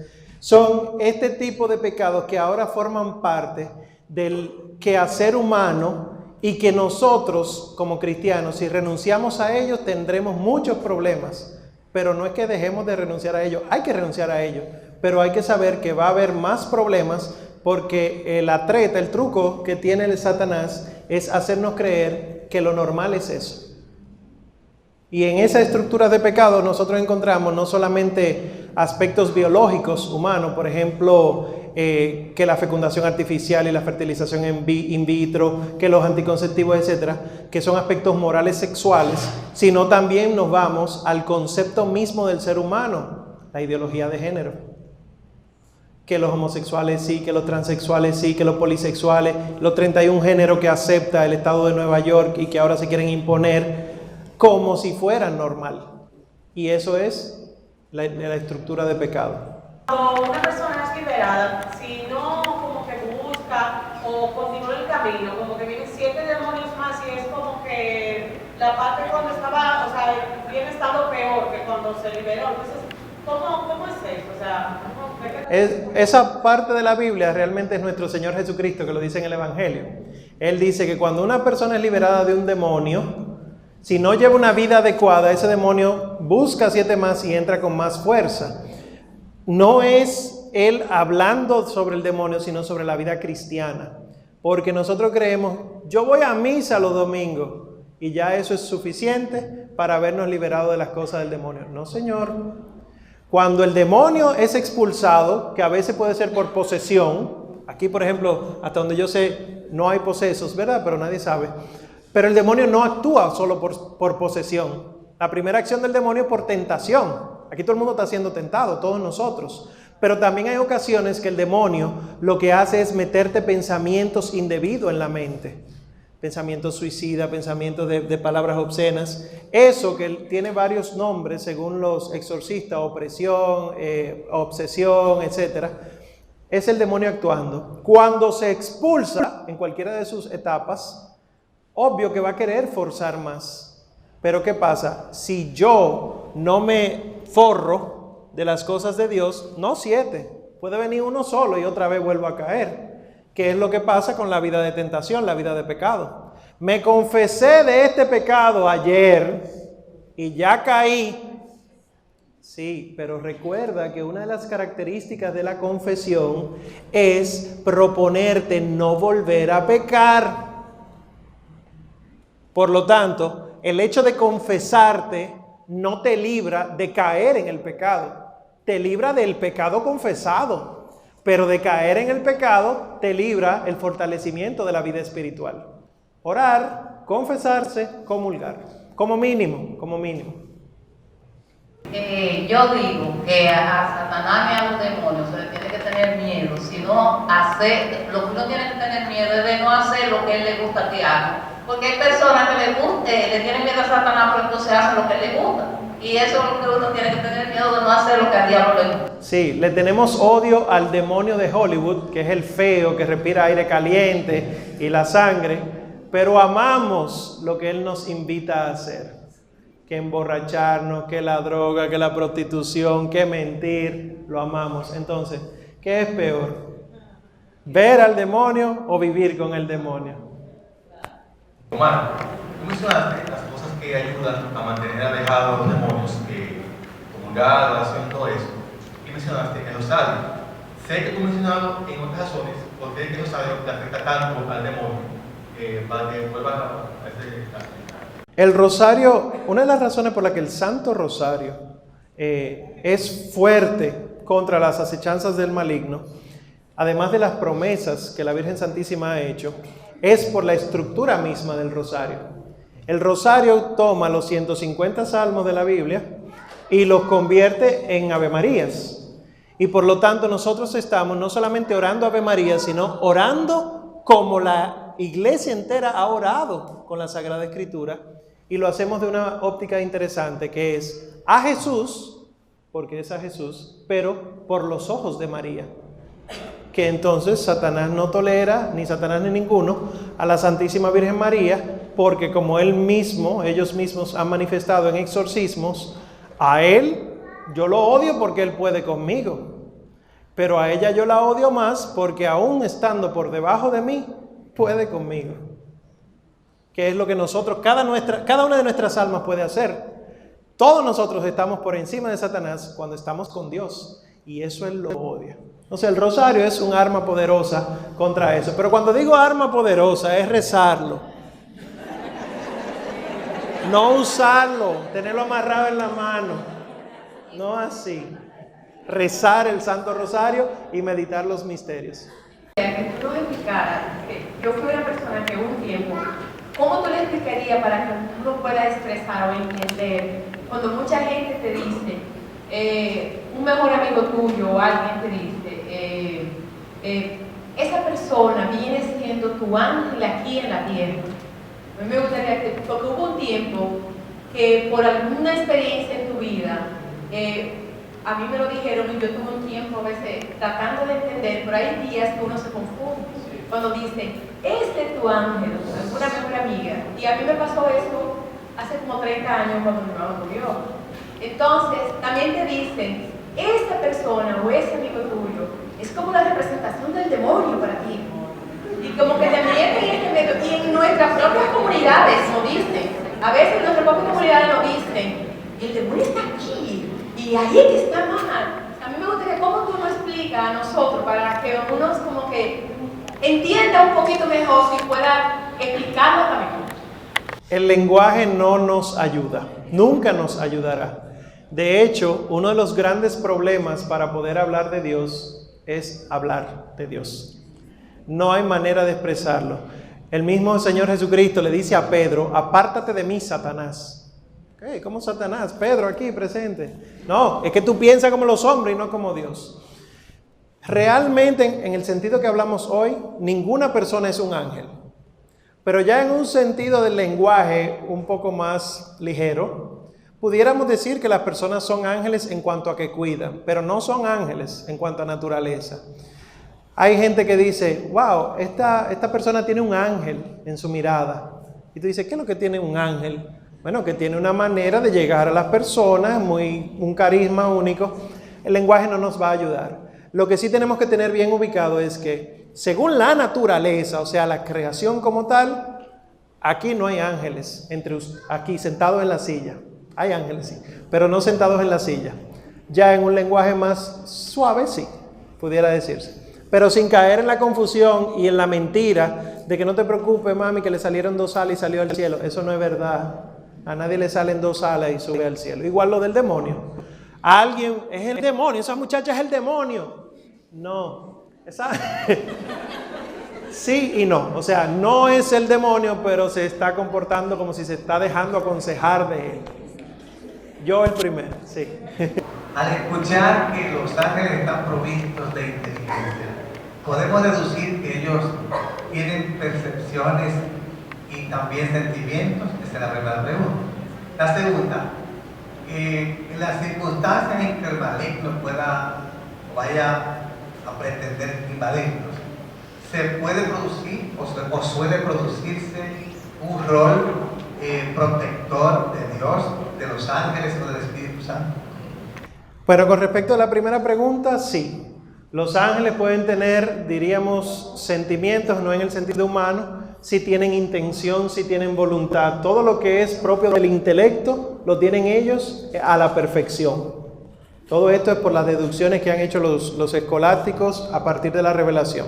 son este tipo de pecados que ahora forman parte del quehacer humano y que nosotros como cristianos, si renunciamos a ellos, tendremos muchos problemas. Pero no es que dejemos de renunciar a ellos, hay que renunciar a ellos, pero hay que saber que va a haber más problemas porque la treta, el truco que tiene el Satanás es hacernos creer que lo normal es eso. Y en esa estructura de pecado nosotros encontramos no solamente aspectos biológicos humanos, por ejemplo, que la fecundación artificial y la fertilización in vitro, que los anticonceptivos, etcétera, que son aspectos morales sexuales, sino también nos vamos al concepto mismo del ser humano, la ideología de género. Que los homosexuales sí, que los transexuales sí, que los polisexuales, los 31 géneros que acepta el estado de Nueva York y que ahora se quieren imponer como si fueran normal. Y eso es la estructura de pecado. Cuando una persona es liberada, si no como que busca o continúa el camino, como que vienen 7 demonios más y es como que la parte cuando estaba, o sea, viene estado peor que cuando se liberó. Entonces, ¿cómo es eso? O sea, esa parte de la Biblia realmente es nuestro Señor Jesucristo que lo dice en el Evangelio. Él dice que cuando una persona es liberada de un demonio, si no lleva una vida adecuada, ese demonio busca 7 más y entra con más fuerza. No es él hablando sobre el demonio, sino sobre la vida cristiana. Porque nosotros creemos, yo voy a misa los domingos y ya eso es suficiente para habernos liberado de las cosas del demonio. No, señor. Cuando el demonio es expulsado, que a veces puede ser por posesión, aquí por ejemplo, hasta donde yo sé, no hay posesos, ¿verdad? Pero nadie sabe. Pero el demonio no actúa solo por posesión. La primera acción del demonio es por tentación. Aquí todo el mundo está siendo tentado, todos nosotros. Pero también hay ocasiones que el demonio lo que hace es meterte pensamientos indebidos en la mente. Pensamientos suicidas, pensamientos de palabras obscenas. Eso que tiene varios nombres según los exorcistas, opresión, obsesión, etc. Es el demonio actuando. Cuando se expulsa en cualquiera de sus etapas, obvio que va a querer forzar más. Pero ¿qué pasa? Si yo no me forro de las cosas de Dios, no 7, puede venir uno solo y otra vez vuelvo a caer. ¿Qué es lo que pasa con la vida de tentación, la vida de pecado? Me confesé de este pecado ayer y ya caí. Sí, pero recuerda que una de las características de la confesión es proponerte no volver a pecar. Por lo tanto, el hecho de confesarte no te libra de caer en el pecado, te libra del pecado confesado, pero de caer en el pecado te libra el fortalecimiento de la vida espiritual. Orar, confesarse, comulgar, como mínimo, como mínimo. Yo digo que a Satanás y a los demonios se le tiene que tener miedo, sino hacer, lo que uno tiene que tener miedo es de no hacer lo que a él le gusta que haga. Porque hay personas que le tienen miedo a Satanás, pero entonces hacen lo que a él le gusta. Y eso es lo que uno tiene que tener miedo, de no hacer lo que al diablo le gusta. Sí, le tenemos odio al demonio de Hollywood, que es el feo, que respira aire caliente y la sangre, pero amamos lo que él nos invita a hacer. Que emborracharnos, que la droga, que la prostitución, que mentir, lo amamos. Entonces, ¿qué es peor? ¿Ver al demonio o vivir con el demonio? Omar, tú mencionaste las cosas que ayudan a mantener alejados a los demonios, comulgar, oración, todo eso. Y mencionaste el rosario. Sé que tú mencionado en otras razones por qué el rosario le afecta tanto al demonio para que vuelva a ese caso. El rosario, una de las razones por la que el Santo Rosario es fuerte contra las acechanzas del maligno, además de las promesas que la Virgen Santísima ha hecho, es por la estructura misma del rosario. El rosario toma los 150 salmos de la Biblia y los convierte en Ave Marías. Y por lo tanto nosotros estamos no solamente orando Ave María, sino orando como la iglesia entera ha orado con la Sagrada Escritura. Y lo hacemos de una óptica interesante, que es a Jesús, porque es a Jesús, pero por los ojos de María. Que entonces Satanás no tolera, ni Satanás ni ninguno, a la Santísima Virgen María, porque como ellos mismos han manifestado en exorcismos, a él yo lo odio porque él puede conmigo, pero a ella yo la odio más porque aún estando por debajo de mí, puede conmigo. Que es lo que nosotros, cada una de nuestras almas puede hacer. Todos nosotros estamos por encima de Satanás cuando estamos con Dios, y eso él lo odia. Entonces el rosario es un arma poderosa contra eso. Pero cuando digo arma poderosa es rezarlo. No usarlo, tenerlo amarrado en la mano. No así. Rezar el Santo Rosario y meditar los misterios. Que tú nos explicaras, yo fui una persona que un tiempo, ¿cómo tú le explicarías para que tú lo puedas expresar o entender cuando mucha gente te dice, un mejor amigo tuyo o alguien te dice, esa persona viene siendo tu ángel aquí en la tierra? A mí me gustaría que, porque hubo un tiempo que por alguna experiencia en tu vida, a mí me lo dijeron y yo tuve un tiempo a veces tratando de entender, pero hay días que uno se confunde. Cuando dicen, este es tu ángel, alguna mejor amiga. Y a mí me pasó eso hace como 30 años cuando mi mamá murió. Entonces, también te dicen, esta persona o ese amigo tuyo es como la representación del demonio para ti. Y como que te mienten y en nuestras propias comunidades nos dicen, a veces en nuestras propias comunidades nos dicen, el demonio está aquí, y ahí es que está mal. A mí me gustaría cómo tú nos explicas a nosotros para que uno como que entienda un poquito mejor si pueda explicarlo también. El lenguaje no nos ayuda, nunca nos ayudará. De hecho, uno de los grandes problemas para poder hablar de Dios es hablar de Dios. No hay manera de expresarlo. El mismo Señor Jesucristo le dice a Pedro, apártate de mí, Satanás. ¿Qué? ¿Cómo Satanás? Pedro aquí presente. No, es que tú piensas como los hombres y no como Dios. Realmente, en el sentido que hablamos hoy, ninguna persona es un ángel. Pero ya en un sentido del lenguaje un poco más ligero, pudiéramos decir que las personas son ángeles en cuanto a que cuidan, pero no son ángeles en cuanto a naturaleza. Hay gente que dice, wow, esta persona tiene un ángel en su mirada. Y tú dices, ¿qué es lo que tiene un ángel? Bueno, que tiene una manera de llegar a las personas, un carisma único. El lenguaje no nos va a ayudar. Lo que sí tenemos que tener bien ubicado es que según la naturaleza, o sea, la creación como tal, aquí no hay ángeles, aquí sentados en la silla. Hay ángeles, sí, pero no sentados en la silla. Ya en un lenguaje más suave, sí, pudiera decirse. Pero sin caer en la confusión y en la mentira de que no te preocupes, mami, que le salieron 2 alas y salió al cielo. Eso no es verdad. A nadie le salen 2 alas y sube al cielo. Igual lo del demonio. A alguien, es el demonio, esa muchacha es el demonio. No, esa... Sí y no. O sea, no es el demonio, pero se está comportando como si se está dejando aconsejar de él. Yo el primero, sí. Al escuchar que los ángeles están provistos de inteligencia, podemos deducir que ellos tienen percepciones y también sentimientos. Esa es la primera pregunta. La segunda, en las circunstancias en que el maligno vaya a pretender invadirnos, ¿se puede producir o suele producirse un rol protector de Dios, de los ángeles o del Espíritu Santo? Pero con respecto a la primera pregunta, sí. Los ángeles pueden tener, diríamos, sentimientos, no en el sentido humano, si tienen intención, si tienen voluntad. Todo lo que es propio del intelecto lo tienen ellos a la perfección. Todo esto es por las deducciones que han hecho los escolásticos a partir de la revelación.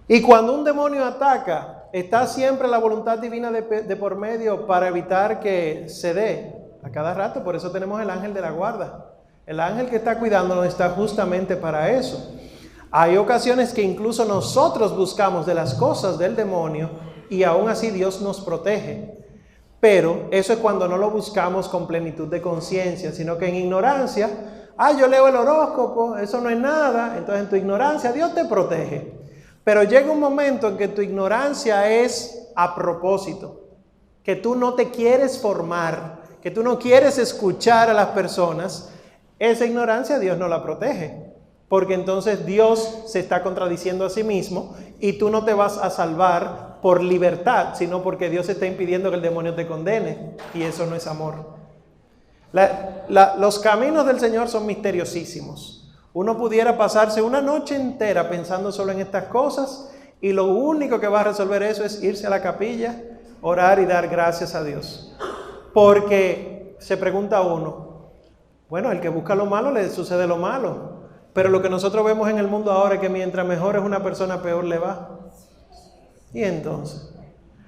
Y cuando un demonio ataca, está siempre la voluntad divina de por medio para evitar que se dé a cada rato. Por eso tenemos el ángel de la guarda. El ángel que está cuidándonos está justamente para eso. Hay ocasiones que incluso nosotros buscamos de las cosas del demonio y aún así Dios nos protege. Pero eso es cuando no lo buscamos con plenitud de conciencia, sino que en ignorancia, yo leo el horóscopo, eso no es nada, entonces en tu ignorancia Dios te protege. Pero llega un momento en que tu ignorancia es a propósito, que tú no te quieres formar, que tú no quieres escuchar a las personas. Esa ignorancia Dios no la protege, porque entonces Dios se está contradiciendo a sí mismo y tú no te vas a salvar por libertad, sino porque Dios está impidiendo que el demonio te condene, y eso no es amor. Los caminos del Señor son misteriosísimos. Uno pudiera pasarse una noche entera pensando solo en estas cosas y lo único que va a resolver eso es irse a la capilla, orar y dar gracias a Dios. Porque se pregunta uno, bueno, el que busca lo malo le sucede lo malo, pero lo que nosotros vemos en el mundo ahora es que mientras mejor es una persona, peor le va. Y entonces,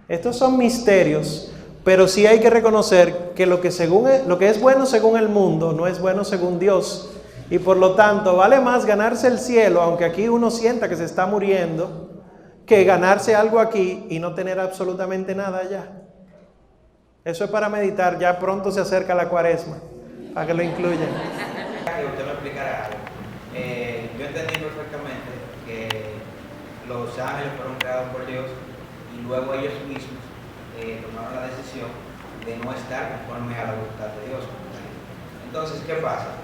estos son misterios, pero sí hay que reconocer que lo que es bueno según el mundo no es bueno según Dios. Y por lo tanto, vale más ganarse el cielo, aunque aquí uno sienta que se está muriendo, que ganarse algo aquí y no tener absolutamente nada allá. Eso es para meditar, ya pronto se acerca la Cuaresma, para que lo incluyan. Que usted me explicara algo. Yo entendí perfectamente que los ángeles fueron creados por Dios y luego ellos mismos tomaron la decisión de no estar conforme a la voluntad de Dios. Entonces, ¿qué pasa?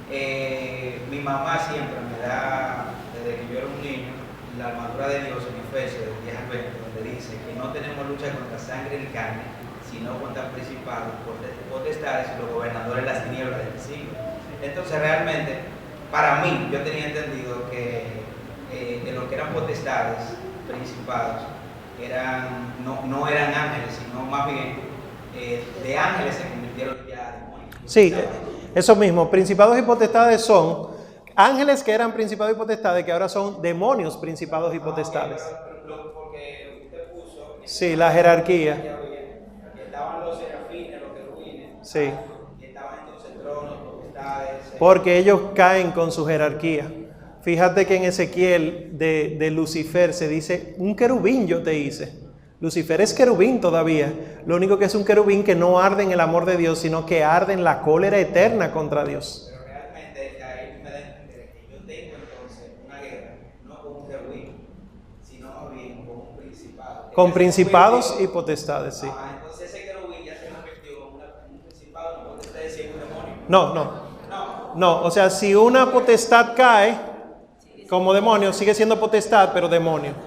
Mi mamá siempre me da, desde que yo era un niño, la armadura de Dios en Efesios 10 al 20, donde dice que no tenemos lucha contra sangre ni carne, sino contra principados, potestades y los gobernadores de las tinieblas del siglo. Entonces realmente, para mí, yo tenía entendido que lo que eran potestades, principados, no eran ángeles, sino más bien de ángeles se convirtieron ya a demonios. Sí, eso mismo, principados y potestades son ángeles que eran principados y potestades, que ahora son demonios, principados y potestades. Porque usted puso... Sí, la jerarquía. Estaban los serafines, los querubines. Sí. Y estaban entonces tronos, potestades. Porque ellos caen con su jerarquía. Fíjate que en Ezequiel de Lucifer se dice, un querubín yo te hice. Lucifer es querubín todavía. Lo único que es un querubín que no arde en el amor de Dios, sino que arde en la cólera eterna contra Dios. Pero realmente ahí me da a entender que yo tengo entonces una guerra, no con un querubín, sino más bien con un principado. Con principados y potestades, sí. Entonces ese querubín ya se convirtió en un principado, no puede decir un demonio. No, o sea, si una potestad cae como demonio, sigue siendo potestad, pero demonio.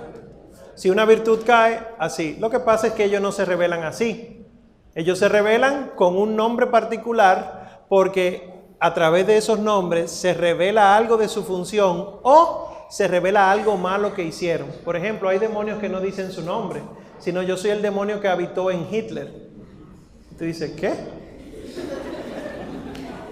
Si una virtud cae, así. Lo que pasa es que ellos no se revelan así. Ellos se revelan con un nombre particular porque a través de esos nombres se revela algo de su función o se revela algo malo que hicieron. Por ejemplo, hay demonios que no dicen su nombre, sino yo soy el demonio que habitó en Hitler. Tú dices, ¿qué?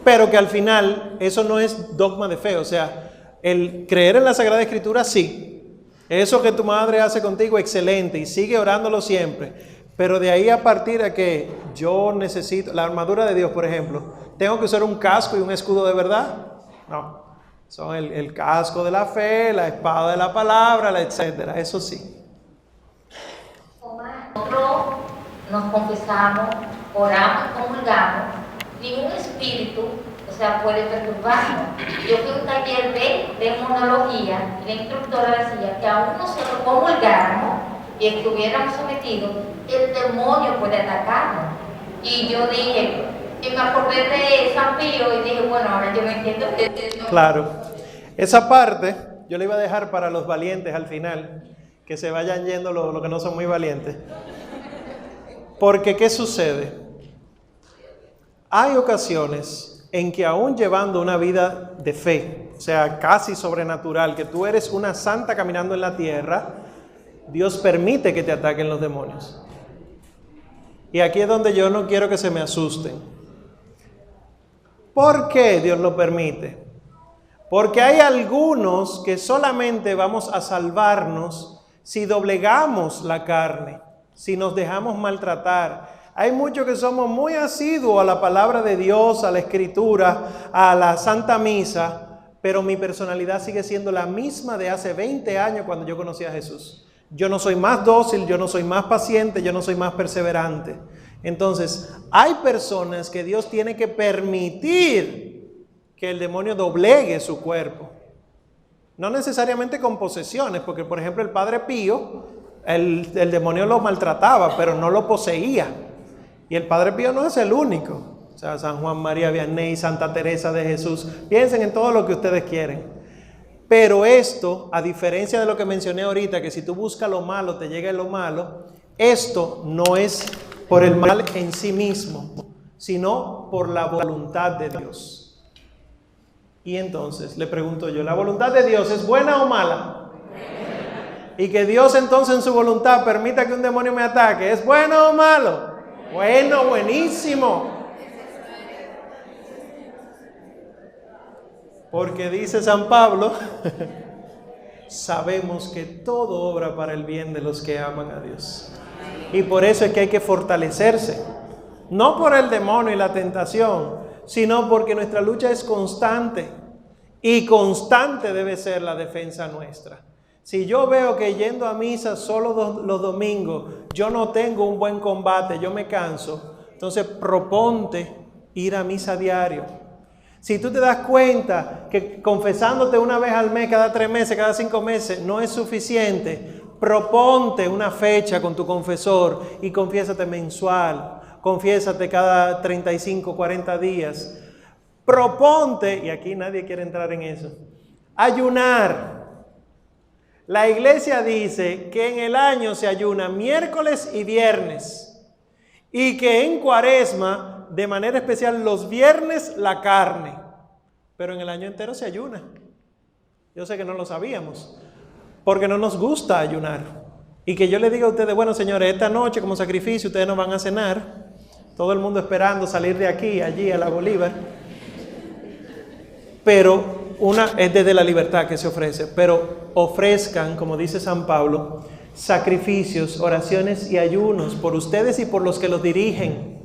Pero que al final eso no es dogma de fe. O sea, el creer en la Sagrada Escritura, sí. Eso que tu madre hace contigo, excelente, y sigue orándolo siempre. Pero de ahí a partir de que yo necesito la armadura de Dios, por ejemplo, ¿tengo que usar un casco y un escudo de verdad? No. Son el casco de la fe, la espada de la palabra, etcétera. Eso sí. Nosotros nos confesamos, oramos, comulgamos, ningún espíritu, o sea, puede perturbarnos. Yo fui a un taller de demonología y la instructora decía que aún nosotros comulgáramos y estuviéramos sometidos, el demonio puede atacarnos. Y yo dije, y me acordé de San Pío y dije, bueno, ahora yo me entiendo que... Claro. Esa parte yo la iba a dejar para los valientes al final, que se vayan yendo los que no son muy valientes. Porque, ¿qué sucede? Hay ocasiones en que aún llevando una vida de fe, o sea, casi sobrenatural, que tú eres una santa caminando en la tierra, Dios permite que te ataquen los demonios. Y aquí es donde yo no quiero que se me asusten. ¿Por qué Dios lo permite? Porque hay algunos que solamente vamos a salvarnos si doblegamos la carne, si nos dejamos maltratar. Hay muchos que somos muy asiduos a la palabra de Dios, a la Escritura, a la Santa Misa, pero mi personalidad sigue siendo la misma de hace 20 años cuando yo conocí a Jesús. Yo no soy más dócil, yo no soy más paciente, yo no soy más perseverante. Entonces, hay personas que Dios tiene que permitir que el demonio doblegue su cuerpo. No necesariamente con posesiones, porque por ejemplo el Padre Pío, el demonio lo maltrataba, pero no lo poseía. Y el Padre Pío no es el único. O sea, San Juan María Vianney, Santa Teresa de Jesús. Piensen en todo lo que ustedes quieren. Pero esto, a diferencia de lo que mencioné ahorita, que si tú buscas lo malo, te llega lo malo, esto no es por el mal en sí mismo, sino por la voluntad de Dios. Y entonces le pregunto yo, ¿la voluntad de Dios es buena o mala? Y que Dios entonces en su voluntad permita que un demonio me ataque, ¿es bueno o malo? Bueno, buenísimo. Porque dice San Pablo, sabemos que todo obra para el bien de los que aman a Dios. Y por eso es que hay que fortalecerse. No por el demonio y la tentación, sino porque nuestra lucha es constante. Y constante debe ser la defensa nuestra. Si yo veo que yendo a misa solo los domingos, yo no tengo un buen combate, yo me canso, entonces proponte ir a misa diario. Si tú te das cuenta que confesándote una vez al mes, cada 3 meses, cada 5 meses, no es suficiente, proponte una fecha con tu confesor y confiésate mensual, confiésate cada 35, 40 días. Proponte, y aquí nadie quiere entrar en eso, ayunar. La iglesia dice que en el año se ayuna miércoles y viernes y que en Cuaresma, de manera especial los viernes, la carne, pero en el año entero se ayuna. Yo sé que no lo sabíamos, porque no nos gusta ayunar. Y que yo le diga a ustedes, bueno señores, esta noche como sacrificio ustedes no van a cenar, todo el mundo esperando salir de aquí, allí a la Bolívar, pero es desde la libertad que se ofrece, pero ofrezcan, como dice San Pablo, sacrificios, oraciones y ayunos por ustedes y por los que los dirigen.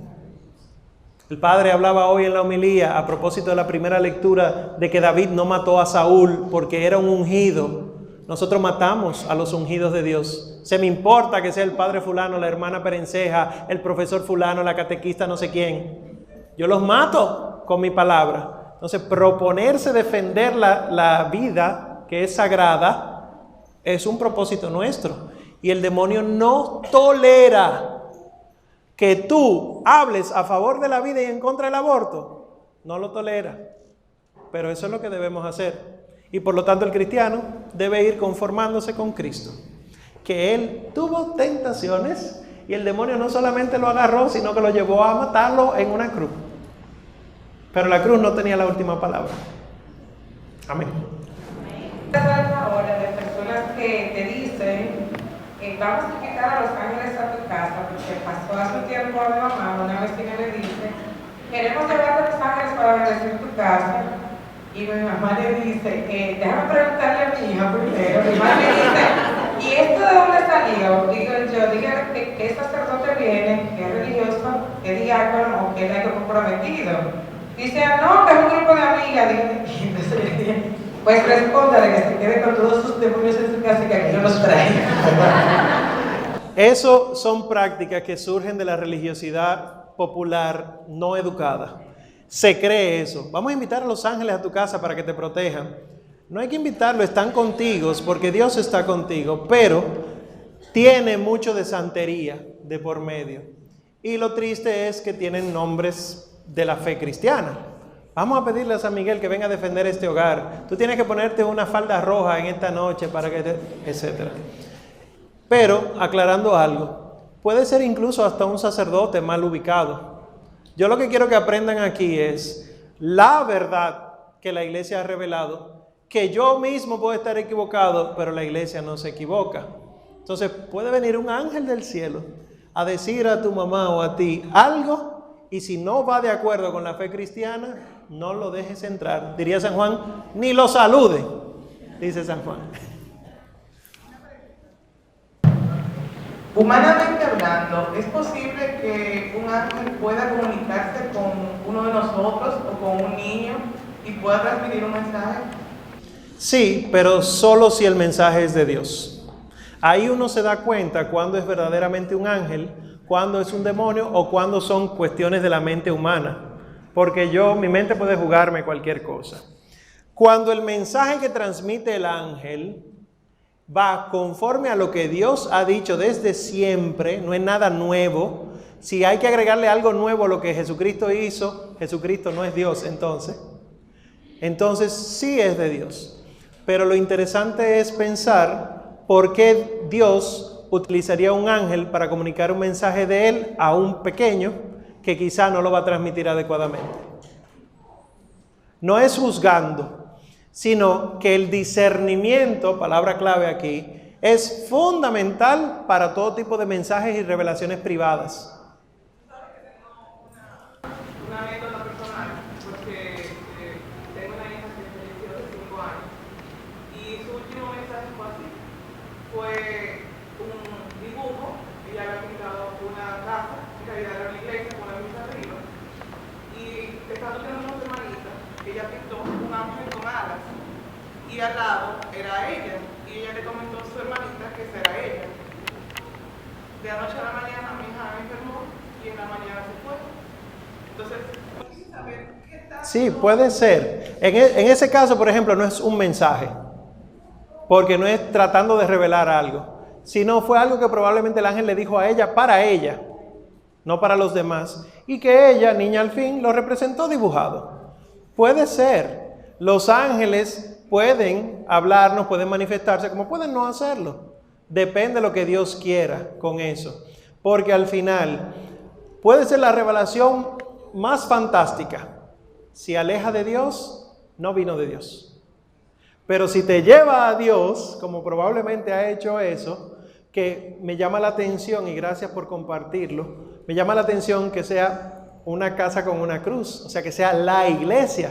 El padre hablaba hoy en la homilía a propósito de la primera lectura de que David no mató a Saúl porque era un ungido. Nosotros matamos a los ungidos de Dios. Se me importa que sea el padre fulano, la hermana perenceja, el profesor fulano, la catequista no sé quién. Yo los mato con mi palabra. Entonces, proponerse defender la vida que es sagrada es un propósito nuestro. Y el demonio no tolera que tú hables a favor de la vida y en contra del aborto. No lo tolera. Pero eso es lo que debemos hacer. Y por lo tanto el cristiano debe ir conformándose con Cristo. Que Él tuvo tentaciones y el demonio no solamente lo agarró, sino que lo llevó a matarlo en una cruz. Pero la cruz no tenía la última palabra. Amén. Ahora de personas que te dicen, vamos a invitar a los ángeles a tu casa, porque pasó hace un tiempo a mi mamá, una vecina le dice, queremos llevar a los ángeles para bendecir tu casa. Y mi mamá le dice, déjame preguntarle a mi hija primero. Mi mamá le dice, ¿y esto de dónde salió? Digo yo, dígale que sacerdote viene, que es religioso, que es diácono o que es laico comprometido. Dice, no, que es un grupo de amigas. Digo, pues respóndale que se quede con todos sus demonios en su casa y que aquí no los traiga. Eso son prácticas que surgen de la religiosidad popular no educada. Se cree eso. Vamos a invitar a los ángeles a tu casa para que te protejan. No hay que invitarlo, están contigo porque Dios está contigo, pero tiene mucho de santería de por medio. Y lo triste es que tienen nombres de la fe cristiana. Vamos a pedirle a San Miguel que venga a defender este hogar. Tú tienes que ponerte una falda roja en esta noche para que etcétera. Pero, aclarando algo, puede ser incluso hasta un sacerdote mal ubicado. Yo lo que quiero que aprendan aquí es la verdad que la iglesia ha revelado, que yo mismo puedo estar equivocado, pero la iglesia no se equivoca. Entonces puede venir un ángel del cielo a decir a tu mamá o a ti algo, y si no va de acuerdo con la fe cristiana, no lo dejes entrar. Diría San Juan, ni lo salude, dice San Juan. Humanamente hablando, ¿es posible que un ángel pueda comunicarse con uno de nosotros o con un niño y pueda transmitir un mensaje? Sí, pero solo si el mensaje es de Dios. Ahí uno se da cuenta cuando es verdaderamente un ángel, cuando es un demonio o cuando son cuestiones de la mente humana. Porque mi mente puede jugarme cualquier cosa. Cuando el mensaje que transmite el ángel va conforme a lo que Dios ha dicho desde siempre, no es nada nuevo. Si hay que agregarle algo nuevo a lo que Jesucristo hizo, Jesucristo no es Dios entonces sí es de Dios. Pero lo interesante es pensar por qué Dios utilizaría un ángel para comunicar un mensaje de Él a un pequeño que quizá no lo va a transmitir adecuadamente. No es juzgando, sino que el discernimiento, palabra clave aquí, es fundamental para todo tipo de mensajes y revelaciones privadas. Una anécdota personal, porque tengo una hija que falleció de 5 años y su último mensaje fue así. Fue un dibujo, ella había pintado una casa, en realidad era una iglesia con la misa arriba, y estando teniendo una hermanita, ella pintó un ángel con alas y al lado era ella, y ella le comentó a su hermanita que esa era ella. De anoche a la mañana mi hija enfermó y en la mañana se fue. Entonces, saber qué tal. Sí, puede ser. En ese caso, por ejemplo, no es un mensaje, porque no es tratando de revelar algo, sino fue algo que probablemente el ángel le dijo a ella para ella, no para los demás, y que ella, niña al fin, lo representó dibujado. Puede ser. Los ángeles pueden hablarnos, pueden manifestarse, como pueden no hacerlo. Depende de lo que Dios quiera con eso. Porque al final puede ser la revelación más fantástica. Si aleja de Dios, no vino de Dios. Pero si te lleva a Dios, como probablemente ha hecho eso, que me llama la atención, y gracias por compartirlo, me llama la atención que sea una casa con una cruz, o sea, que sea la iglesia.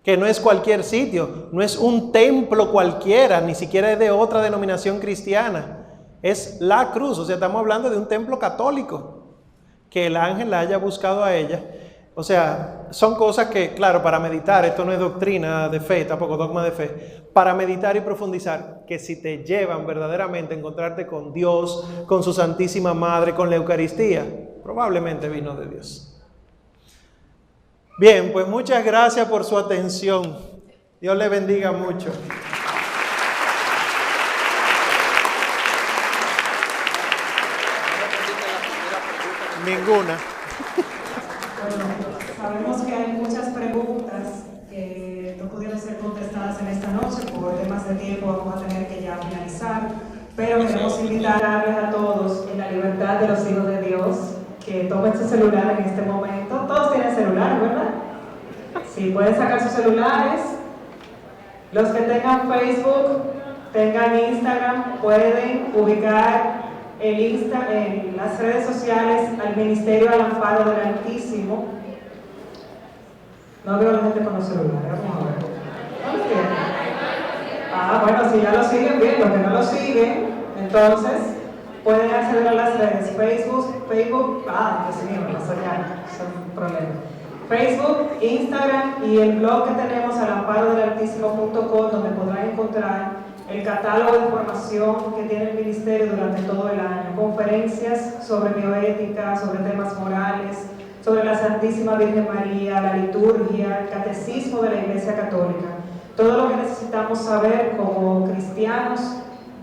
Que no es cualquier sitio, no es un templo cualquiera, ni siquiera es de otra denominación cristiana. Es la cruz, o sea, estamos hablando de un templo católico, que el ángel la haya buscado a ella. O sea, son cosas que, claro, para meditar, esto no es doctrina de fe, tampoco dogma de fe, para meditar y profundizar, que si te llevan verdaderamente a encontrarte con Dios, con su Santísima Madre, con la Eucaristía, probablemente vino de Dios. Bien, pues muchas gracias por su atención. Dios le bendiga mucho. Ninguna. Bueno, sabemos que hay muchas preguntas que no pudieron ser contestadas en esta noche. Por temas de tiempo vamos a tener que ya finalizar. Pero queremos invitarles a todos en la libertad de los hijos de Dios que tomen su celular en este momento. Todos tienen celular, ¿verdad? Sí, pueden sacar sus celulares Los que tengan Facebook, tengan Instagram, pueden ubicar en las redes sociales al Ministerio al Amparo del Altísimo. No veo a la gente con los celulares, vamos a ver. ¿No lo siguen? Bueno, si ya lo siguen bien, los que no lo siguen, entonces pueden acceder a las redes Facebook, Dios mío, me pasó ya, es un problema. Facebook, Instagram y el blog que tenemos alamparodelaltísimo.com, donde podrán encontrar el catálogo de información que tiene el ministerio durante todo el año, conferencias sobre bioética, sobre temas morales, sobre la Santísima Virgen María, la liturgia, el catecismo de la Iglesia Católica, todo lo que necesitamos saber como cristianos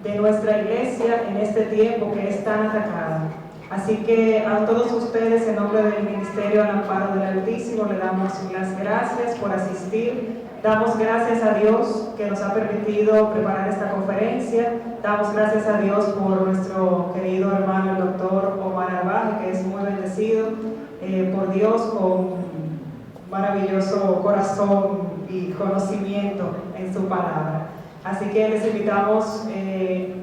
de nuestra iglesia en este tiempo que es tan atacada. Así que a todos ustedes, en nombre del Ministerio al Amparo del Altísimo, le damos las gracias por asistir. Damos gracias a Dios que nos ha permitido preparar esta conferencia. Damos gracias a Dios por nuestro querido hermano, el doctor Omar Arbaje, que es muy bendecido por Dios con maravilloso corazón y conocimiento en su palabra. Así que les invitamos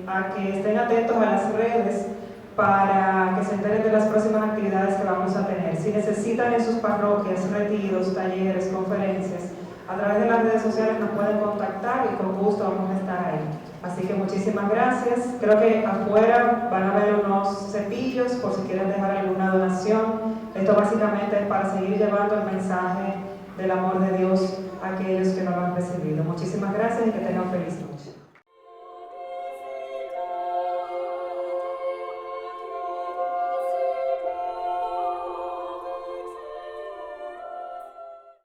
a que estén atentos a las redes para que se enteren de las próximas actividades que vamos a tener. Si necesitan en sus parroquias retiros, talleres, conferencias, a través de las redes sociales nos pueden contactar y con gusto vamos a estar ahí. Así que muchísimas gracias. Creo que afuera van a haber unos cepillos por si quieren dejar alguna donación. Esto básicamente es para seguir llevando el mensaje del amor de Dios a aquellos que no lo han recibido.